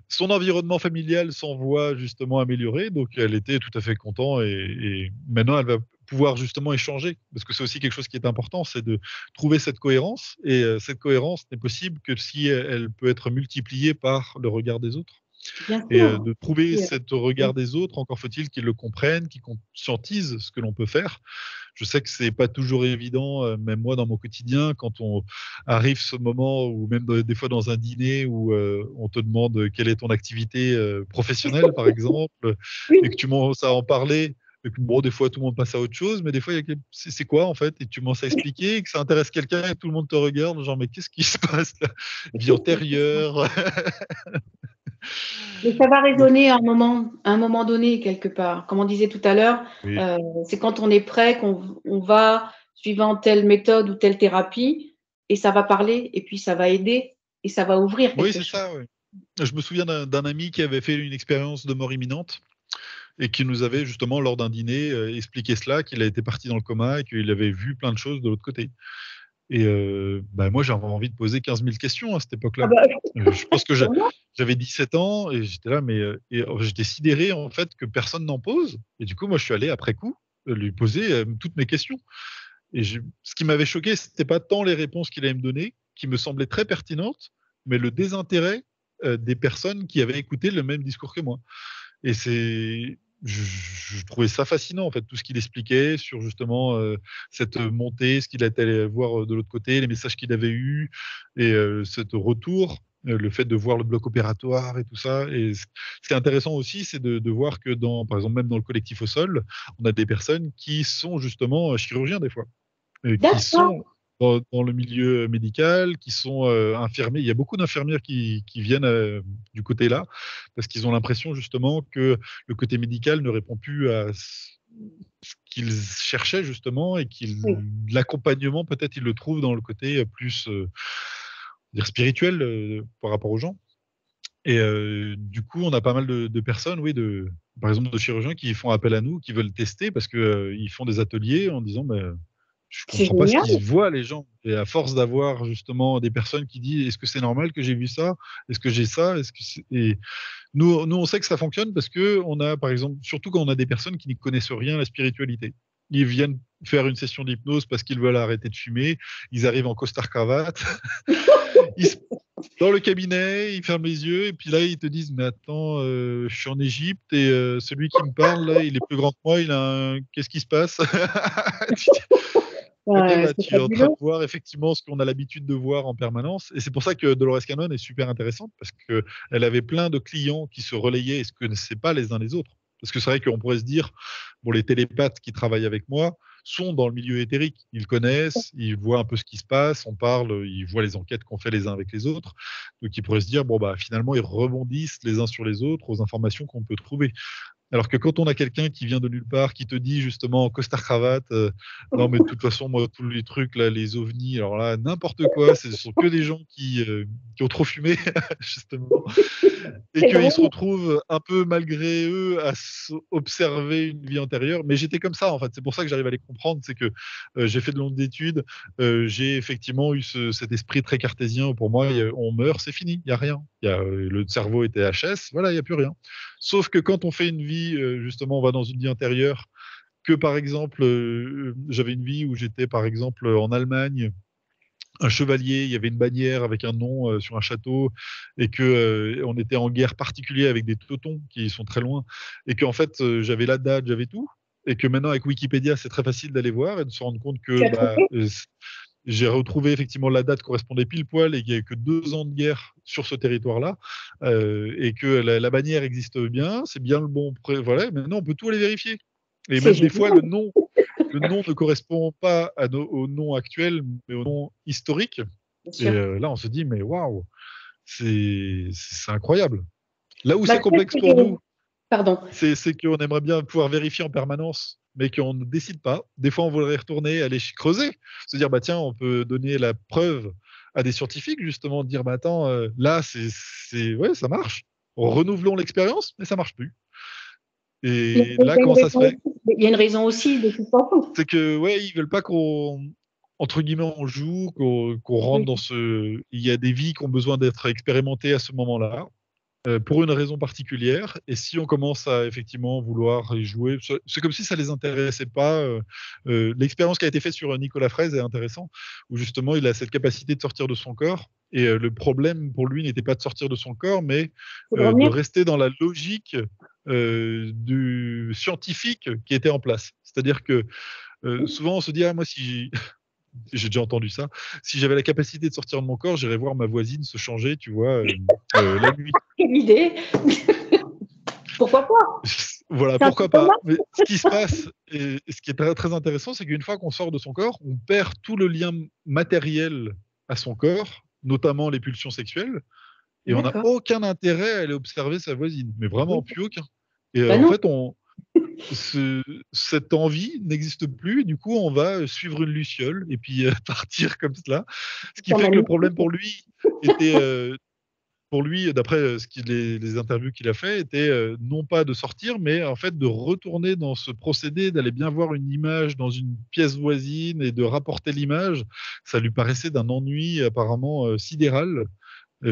son environnement familial s'en voit justement amélioré, donc elle était tout à fait content et maintenant elle va pouvoir justement échanger. Parce que c'est aussi quelque chose qui est important, c'est de trouver cette cohérence et cette cohérence n'est possible que si elle peut être multipliée par le regard des autres. Bien Et sûr. de trouver Oui, cet regard des autres, encore faut-il qu'ils le comprennent, qu'ils conscientisent ce que l'on peut faire. Je sais que c'est pas toujours évident, même moi dans mon quotidien, quand on arrive ce moment ou même des fois dans un dîner où, on te demande, quelle est ton activité, professionnelle par exemple, et que oui. tu commences à en parler et que bon, des fois tout le monde passe à autre chose, mais des fois il y a quel c'est quoi en fait? Et tu commences à expliquer et que ça intéresse quelqu'un et tout le monde te regarde genre: «Mais qu'est-ce qui se passe là?» Vie antérieure. Mais ça va Donc résonner à un moment donné, quelque part. Comme on disait tout à l'heure, oui. c'est quand on est prêt qu'on va, suivant telle méthode ou telle thérapie, et ça va parler, et puis ça va aider, et ça va ouvrir Oui, quelque c'est chose. ça, oui. Je me souviens d'un ami qui avait fait une expérience de mort imminente et qui nous avait justement lors d'un dîner, expliqué cela, qu'il a été parti dans le coma et qu'il avait vu plein de choses de l'autre côté et bah, moi j'avais envie de poser 15 000 questions à cette Ah époque-là. bah, Je pense que sûrement. j'avais 17 ans et j'étais là, mais j'étais sidéré en fait que personne n'en pose et du coup moi je suis allé après coup, lui poser, toutes mes questions et ce qui m'avait choqué, c'était pas tant les réponses qu'il allait me donner, qui me semblaient très pertinentes, mais le désintérêt, des personnes qui avaient écouté le même discours que moi. Et je trouvais ça fascinant, en fait, tout ce qu'il expliquait sur justement, cette montée, ce qu'il était allé voir, de l'autre côté, les messages qu'il avait eus et cet retour, le fait de voir le bloc opératoire et tout ça et ce qui est intéressant aussi, c'est de voir que par exemple, même dans le collectif au sol, on a des personnes qui sont justement, chirurgiens des fois. Qui D'accord. sont dans le milieu médical, qui sont, infirmiers. Il y a beaucoup d'infirmières qui viennent, du côté-là, parce qu'ils ont l'impression justement que le côté médical ne répond plus à ce qu'ils cherchaient justement et Oui. l'accompagnement peut-être ils le trouvent dans le côté, plus, dire spirituel, par rapport aux gens et du coup, on a pas mal de personnes, oui, par exemple, de chirurgiens qui font appel à nous, qui veulent tester parce que, ils font des ateliers en disant: «Mais je C'est comprends pas ce génial. qu'ils voient les gens» et à force d'avoir justement des personnes qui disent: «Est-ce que c'est normal que j'ai vu ça? Est-ce que j'ai ça? Est-ce que c'est» et nous, on sait que ça fonctionne parce qu'on a, par exemple, surtout quand on a des personnes qui n'y connaissent rien à la spiritualité. Ils viennent faire une session d'hypnose parce qu'ils veulent arrêter de fumer. Ils arrivent en costard-cravate. Ils se dans le cabinet, ils ferment les yeux et puis là, ils te disent: «Mais attends, je suis en Égypte et celui qui me parle là, il est plus grand que moi, il a un qu'est-ce qui se passe?» OK, bah, C'est tu es en train fabuleux. de voir effectivement ce qu'on a l'habitude de voir en permanence et c'est pour ça que Dolores Cannon est super intéressante parce qu'elle avait plein de clients qui se relayaient et se connaissaient pas les uns les autres. Parce que c'est vrai qu'on pourrait se dire, bon, les télépathes qui travaillent avec moi sont dans le milieu éthérique. Ils connaissent, ils voient un peu ce qui se passe, on parle, ils voient les enquêtes qu'on fait les uns avec les autres. Donc ils pourraient se dire, bon, bah, finalement, ils rebondissent les uns sur les autres aux informations qu'on peut trouver. Alors que quand on a quelqu'un qui vient de nulle part, qui te dit justement en costard-cravate, non mais de toute façon, moi, tous les trucs là, les ovnis, alors là, n'importe quoi, ce sont que des gens qui ont trop fumé, justement, et C'est qu'ils se drôle. retrouvent un peu malgré eux à observer une vie antérieure. Mais j'étais comme ça en fait, c'est pour ça que j'arrive à les comprendre, c'est que j'ai fait de longues études, j'ai effectivement eu cet esprit très cartésien où pour moi, on meurt, c'est fini, il y a rien. Le cerveau était HS, voilà, il y a plus rien. Sauf que quand on fait une vie, justement, on va dans une vie intérieure, que par exemple, j'avais une vie où j'étais par exemple en Allemagne, un chevalier, il y avait une bannière avec un nom sur un château, et que on était en guerre particulière avec des Teutons qui sont très loin, et qu'en fait j'avais la date, j'avais tout, et que maintenant avec Wikipédia c'est très facile d'aller voir et de se rendre compte Tu que as trouvé? j'ai retrouvé effectivement la date correspondait pile poil et qu'il n'y a que 2 ans de guerre sur ce territoire-là, et que la bannière existe bien, c'est bien le bon, voilà. Maintenant on peut tout aller vérifier, et C'est même des fois génial, le nom ne correspond pas au nom actuel, mais au nom historique. bien Et sûr. là, on se dit, mais waouh, c'est incroyable. Là où c'est Mathieu, complexe pour nous, pardon. c'est qu'on aimerait bien pouvoir vérifier en permanence, mais qu'on ne décide pas. Des fois, on voudrait retourner, aller creuser, se dire, bah tiens, on peut donner la preuve à des scientifiques, justement, de dire, bah attends, là, ouais, ça marche. Renouvelons l'expérience, mais ça marche plus. Et là, comment ça se fait? Il y a une raison aussi de toute façon. C'est que, ouais, ils veulent pas entre guillemets, on joue, qu'on rentre Oui, dans ce. Il y a des vies qui ont besoin d'être expérimentées à ce moment-là, pour une raison particulière. Et si on commence à effectivement vouloir y jouer, c'est comme si ça les intéressait pas. L'expérience qui a été faite sur Nicolas Fraise est intéressant, où justement il a cette capacité de sortir de son corps. Et le problème pour lui n'était pas de sortir de son corps, mais c'est de de revenir. rester dans la logique du scientifique qui était en place. C'est-à-dire que souvent on se dit, ah moi si j'ai déjà entendu ça. Si j'avais la capacité de sortir de mon corps, j'irais voir ma voisine se changer, tu vois, la nuit. Quelle idée. Pourquoi pas? Voilà, C'est un peu pourquoi pas pas. mal. Mais ce qui se passe, et ce qui est très, très intéressant, c'est qu'une fois qu'on sort de son corps, on perd tout le lien matériel à son corps, notamment les pulsions sexuelles, et on n'a D'accord. aucun intérêt à aller observer sa voisine, mais vraiment Oui. plus aucun. Et Ben en non, fait, cette envie n'existe plus, et du coup, on va suivre une luciole et puis partir comme cela. Ce qui c'est fait que le magnifique. problème pour lui était, d'après les interviews qu'il a fait, était non pas de sortir, mais en fait de retourner dans ce procédé, d'aller bien voir une image dans une pièce voisine et de rapporter l'image. Ça lui paraissait d'un ennui apparemment sidéral,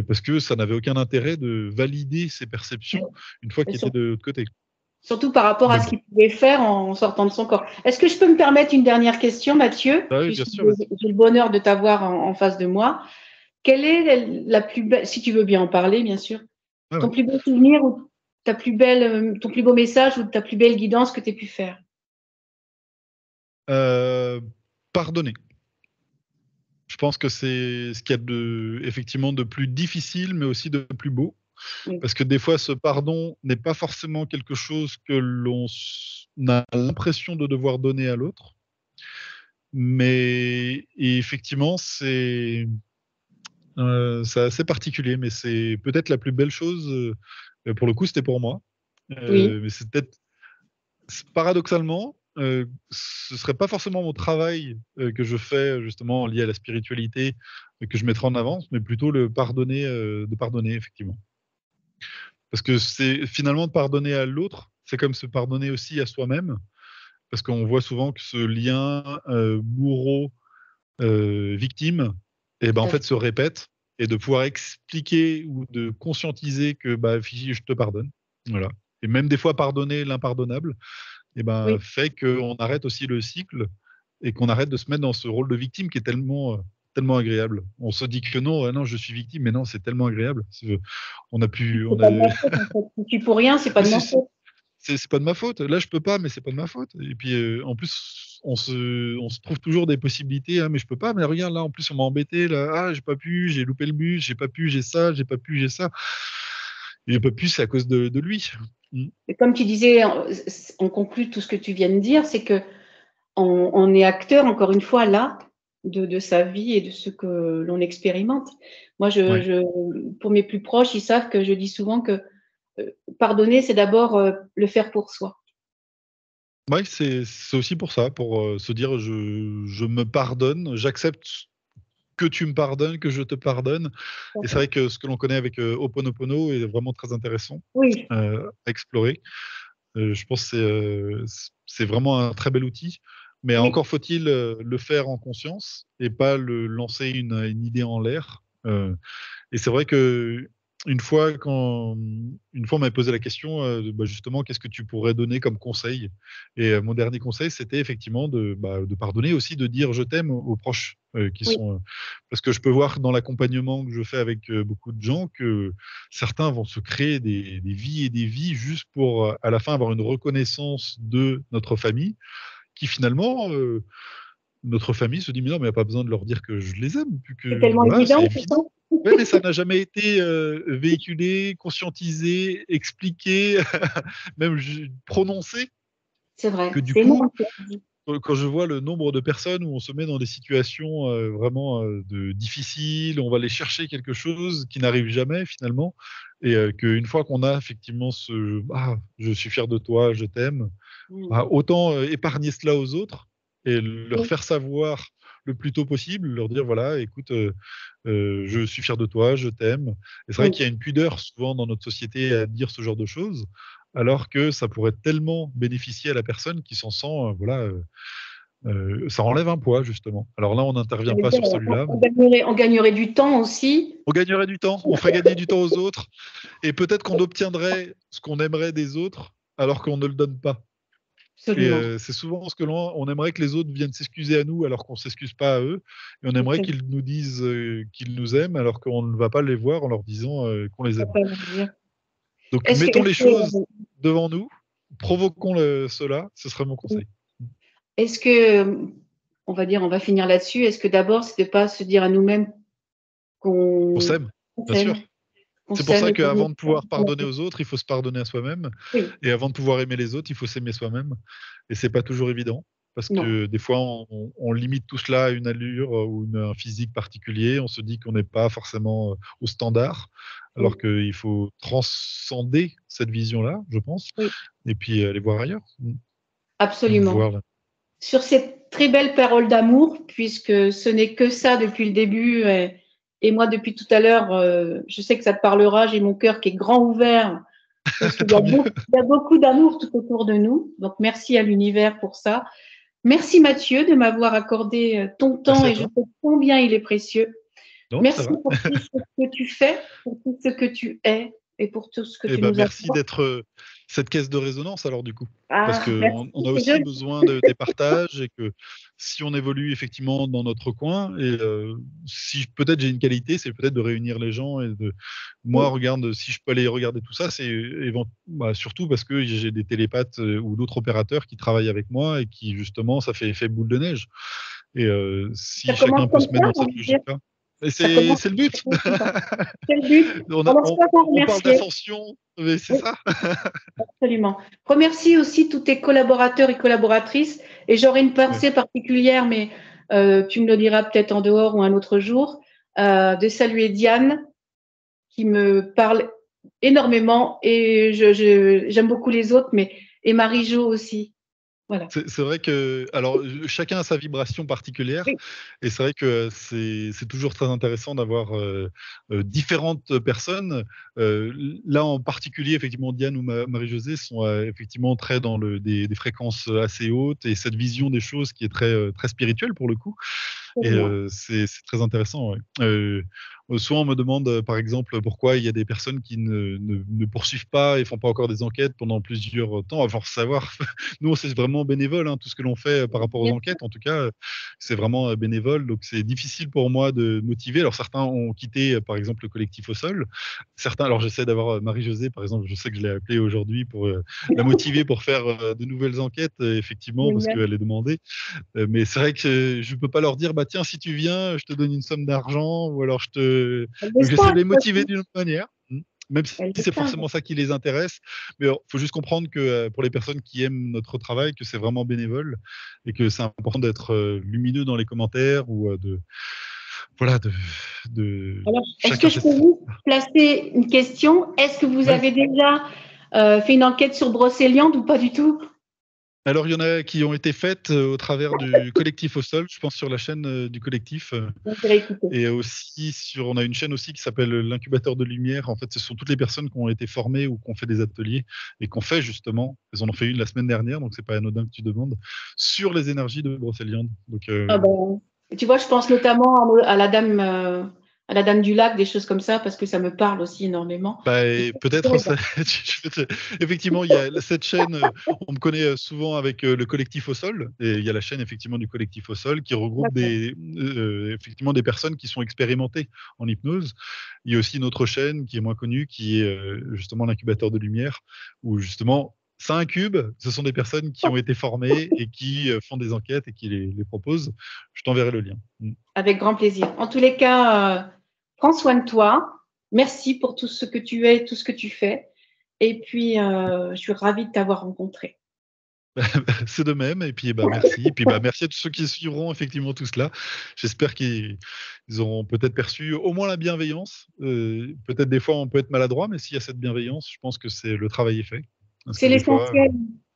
parce que ça n'avait aucun intérêt de valider ses perceptions une fois Et qu'il était de l'autre côté. surtout par rapport Mais à ce bon, qu'il pouvait faire en sortant de son corps. Est-ce que je peux me permettre une dernière question, Mathieu, bah oui, bien puisque sûr, vas-y. j'ai le bonheur de t'avoir en face de moi. Quelle est la plus belle, si tu veux bien en parler, bien sûr, Ouais, ton ouais. plus beau souvenir ou ton plus beau message ou ta plus belle guidance que tu aies pu faire? Euh, Pardonner. Je pense que c'est ce qu'il y a effectivement de plus difficile, mais aussi de plus beau. Oui, Parce que des fois, ce pardon n'est pas forcément quelque chose que a l'impression de devoir donner à l'autre. Mais et effectivement, c'est assez particulier, mais c'est peut-être la plus belle chose. Pour le coup, c'était pour moi. oui, Mais c'est peut-être paradoxalement, ce serait pas forcément mon travail que je fais justement lié à la spiritualité, que je mettrais en avant, mais plutôt de pardonner effectivement. Parce que c'est finalement de pardonner à l'autre, c'est comme se pardonner aussi à soi-même, parce qu'on voit souvent que ce lien bourreau victime, et ben tout en à fait fait. se répète, et de pouvoir expliquer ou de conscientiser que bah Fiji, je te pardonne, voilà. Et même des fois pardonner l'impardonnable, et ben Oui. fait qu'on arrête aussi le cycle et qu'on arrête de se mettre dans ce rôle de victime qui est tellement agréable. On se dit que non, non, je suis victime, mais non, c'est tellement agréable. On a pu, C'est on a, pas de ma faute, en fait. Si tu pour rien, c'est pas mais de ma faute. c'est pas de ma faute. Là, je peux pas, mais c'est pas de ma faute. Et puis, en plus, on se trouve toujours des possibilités. Ah, mais je peux pas. Mais regarde, là, en plus, on m'a embêté. Là, ah, j'ai pas pu, j'ai loupé le bus, j'ai pas pu, j'ai ça, j'ai pas pu, j'ai ça. Et j'ai pas pu, c'est à cause de lui. Mm. Et comme tu disais, on conclut tout ce que tu viens de dire, c'est que on est acteur, encore une fois, là, de sa vie et de ce que l'on expérimente. Moi, Ouais. pour mes plus proches, ils savent que je dis souvent que pardonner, c'est d'abord le faire pour soi. Ouais, c'est aussi pour ça, pour, se dire: «Je me pardonne, j'accepte que tu me pardonnes, que je te pardonne». Et c'est vrai que ce que l'on connaît avec, Ho'oponopono est vraiment très intéressant, Oui, à explorer. Je pense que c'est vraiment un très bel outil, mais oui, encore faut-il, le faire en conscience et pas le lancer une idée en l'air. Et c'est vrai que une fois on m'avait posé la question, bah, justement: «Qu'est-ce que tu pourrais donner comme conseil?» Et mon dernier conseil, c'était effectivement de pardonner, aussi de dire «je t'aime» aux proches, qui oui, sont, parce que je peux voir dans l'accompagnement que je fais avec, beaucoup de gens, que certains vont se créer des vies et des vies juste pour, à la fin avoir une reconnaissance de notre famille, qui finalement, notre famille se dit: «Mais non, mais il y a pas besoin de leur dire que je les aime, vu c'est que tellement voilà, c'est évident, c'est ça? évident». Ouais, mais ça n'a jamais été, véhiculé, conscientisé, expliqué, même ju prononcé, C'est vrai, que du c'est coup, énorme ce que tu dis. quand je vois le nombre de personnes où on se met dans des situations, vraiment, de difficiles, on va aller chercher quelque chose qui n'arrive jamais finalement, et qu'une fois qu'on a effectivement ce: «Ah, je suis fier de toi, je t'aime», Mmh. bah, autant, épargner cela aux autres et leur Oui, faire savoir le plus tôt possible, leur dire: «Voilà, écoute, je suis fier de toi, je t'aime». Et c'est vrai qu'il y oui. a une pudeur souvent dans notre société à dire ce genre de choses, alors que ça pourrait tellement bénéficier à la personne qui s'en sent, voilà, ça enlève un poids justement. Alors là, on Ça n'intervient veut pas dire, sur celui-là, mais on gagnerait du temps aussi. on gagnerait du temps, on ferait gagner du temps aux autres, et peut-être qu'on obtiendrait ce qu'on aimerait des autres, alors qu'on ne le donne pas. Et Absolument. c'est souvent ce que on aimerait que les autres viennent s'excuser à nous, alors qu'on s'excuse pas à eux, et on aimerait C'est qu'ils nous disent, qu'ils nous aiment, alors qu'on ne va pas les voir en leur disant, qu'on les ça aime. peut leur dire. Donc Est-ce que mettons est-ce les choses que, devant nous, provoquons cela, ce serait mon conseil. est-ce que, on va dire, on va finir là-dessus. Est-ce que d'abord, c'est de pas se dire à nous-mêmes On qu'on s'aime, qu'on bien sûr. s'aime, qu'on C'est pour s'aime ça et qu'on qu'avant de pouvoir pardonner aux autres, il faut se pardonner à soi-même, oui, et avant de pouvoir aimer les autres, il faut s'aimer soi-même, et c'est pas toujours évident, parce non. que des fois on limite tout cela à une allure, ou un physique particulier. On se dit qu'on n'est pas forcément, au standard, alors Oui, qu'il faut transcender cette vision-là, je pense, oui, et puis aller voir ailleurs. absolument. Voir Sur cette très belle parole d'amour, puisque ce n'est que ça depuis le début, et moi depuis tout à l'heure, je sais que ça te parlera, j'ai mon cœur qui est grand ouvert parce qu'il y a tant mieux. il y a beaucoup d'amour tout autour de nous. Donc merci à l'univers pour ça. Merci Mathieu de m'avoir accordé ton temps Merci à et je toi. sais combien il est précieux. Non, ça Merci va. pour tout ce que tu fais, pour tout ce que tu es et pour tout ce que Eh tu ben, nous merci apportes. d'être, cette caisse de résonance alors du coup. Parce Ah, qu'on merci, a c'est aussi joli. besoin des partages, et que si on évolue effectivement dans notre coin, et si peut-être j'ai une qualité, c'est peut-être de réunir les gens, et de moi, Oui, regarde, si je peux aller regarder tout ça, c'est surtout parce que j'ai des télépathes, ou d'autres opérateurs qui travaillent avec moi, et qui justement ça fait effet boule de neige, et ça si chacun commence peut comme se mettre ça, dans on cette va dire. logique-là, et Ça commence c'est le but. c'est le but. On a Alors, je peux vous on parle remercier. d'ascension, mais c'est Oui, ça. absolument. Remercie aussi tous tes collaborateurs et collaboratrices. Et j'aurai une Ouais. pensée particulière, mais tu me le diras peut-être en dehors ou un autre jour, de saluer Diane, qui me parle énormément. Et j'aime beaucoup les autres, mais et Marie-Jo aussi. Voilà. C'est vrai que, alors, chacun a sa vibration particulière, Oui, et c'est vrai que c'est toujours très intéressant d'avoir, différentes personnes. Là, en particulier, effectivement, Diane ou Marie-Josée sont, effectivement très dans des fréquences, assez hautes, et cette vision des choses qui est très, très spirituelle pour le coup, et absolument. c'est très intéressant, ouais. Souvent on me demande, par exemple, pourquoi il y a des personnes qui ne poursuivent pas et font pas encore des enquêtes pendant plusieurs temps. À force de savoir, nous, c'est vraiment bénévole, hein, tout ce que l'on fait, par rapport aux Bien sûr. enquêtes, en tout cas, c'est vraiment, bénévole, donc c'est difficile pour moi de motiver. Alors certains ont quitté, par exemple, le collectif Au Sol. Certains, alors j'essaie d'avoir, Marie-Josée, par exemple, je sais que je l'ai appelée aujourd'hui pour, la motiver pour faire, de nouvelles enquêtes, effectivement, parce Génial. qu'elle est demandée. Mais c'est vrai que je peux pas leur dire: «Bah, tiens, si tu viens, je te donne une somme d'argent», ou alors je te Elle le donc j'essaie sent, de les elle motiver d'une autre manière, même si elle le c'est sent. forcément ça qui les intéresse. Mais il faut juste comprendre que, pour les personnes qui aiment notre travail, que c'est vraiment bénévole, et que c'est important d'être, lumineux dans les commentaires, ou voilà, de Alors, est-ce que chacun je fait peux vous placer une question? Est-ce que vous ouais. avez déjà fait une enquête sur Brocéliande ou pas du tout? Alors, il y en a qui ont été faites, au travers du collectif Au Sol, je pense sur la chaîne, du collectif, On dirait écouter. et aussi on a une chaîne aussi qui s'appelle, l'Incubateur de Lumière. En fait, ce sont toutes les personnes qui ont été formées ou qui ont fait des ateliers et qui ont fait justement, ils en ont fait une la semaine dernière, donc c'est pas anodin que tu demandes, sur les énergies de Brocéliande. Donc, Ah ben, tu vois, je pense notamment à la Dame du Lac, des choses comme ça, parce que ça me parle aussi énormément. bah, Et et peut-être ça effectivement, il y a cette chaîne, on me connaît, souvent avec, le collectif Au Sol, et il y a la chaîne effectivement du collectif Au Sol qui regroupe d'accord. effectivement des personnes qui sont expérimentées en hypnose. Il y a aussi une autre chaîne qui est moins connue qui est, justement l'Incubateur de Lumière où justement ça incube, ce sont des personnes qui ont été formées et qui, font des enquêtes et qui les proposent. Je t'enverrai le lien. Mmh. Avec grand plaisir. En tous les cas, prends soin de toi. Merci pour tout ce que tu es, tout ce que tu fais. Et puis, je suis ravie de t'avoir rencontré. C'est de même et puis, bah, merci et puis, bah, merci à tous ceux qui suivront effectivement tout cela. J'espère qu'ils auront peut-être perçu au moins la bienveillance. Peut-être des fois on peut être maladroit, mais s'il y a cette bienveillance, je pense que c'est le travail est fait. Parce C'est que des fois, l'essentiel.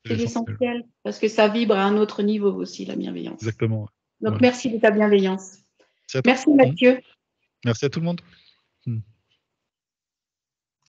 c'est C'est l'essentiel. l'essentiel. Parce que ça vibre à un autre niveau aussi, la bienveillance. Exactement, ouais. Donc, Voilà. merci de ta bienveillance. Merci à toi. Merci, Mmh. Mathieu. Merci à tout le monde.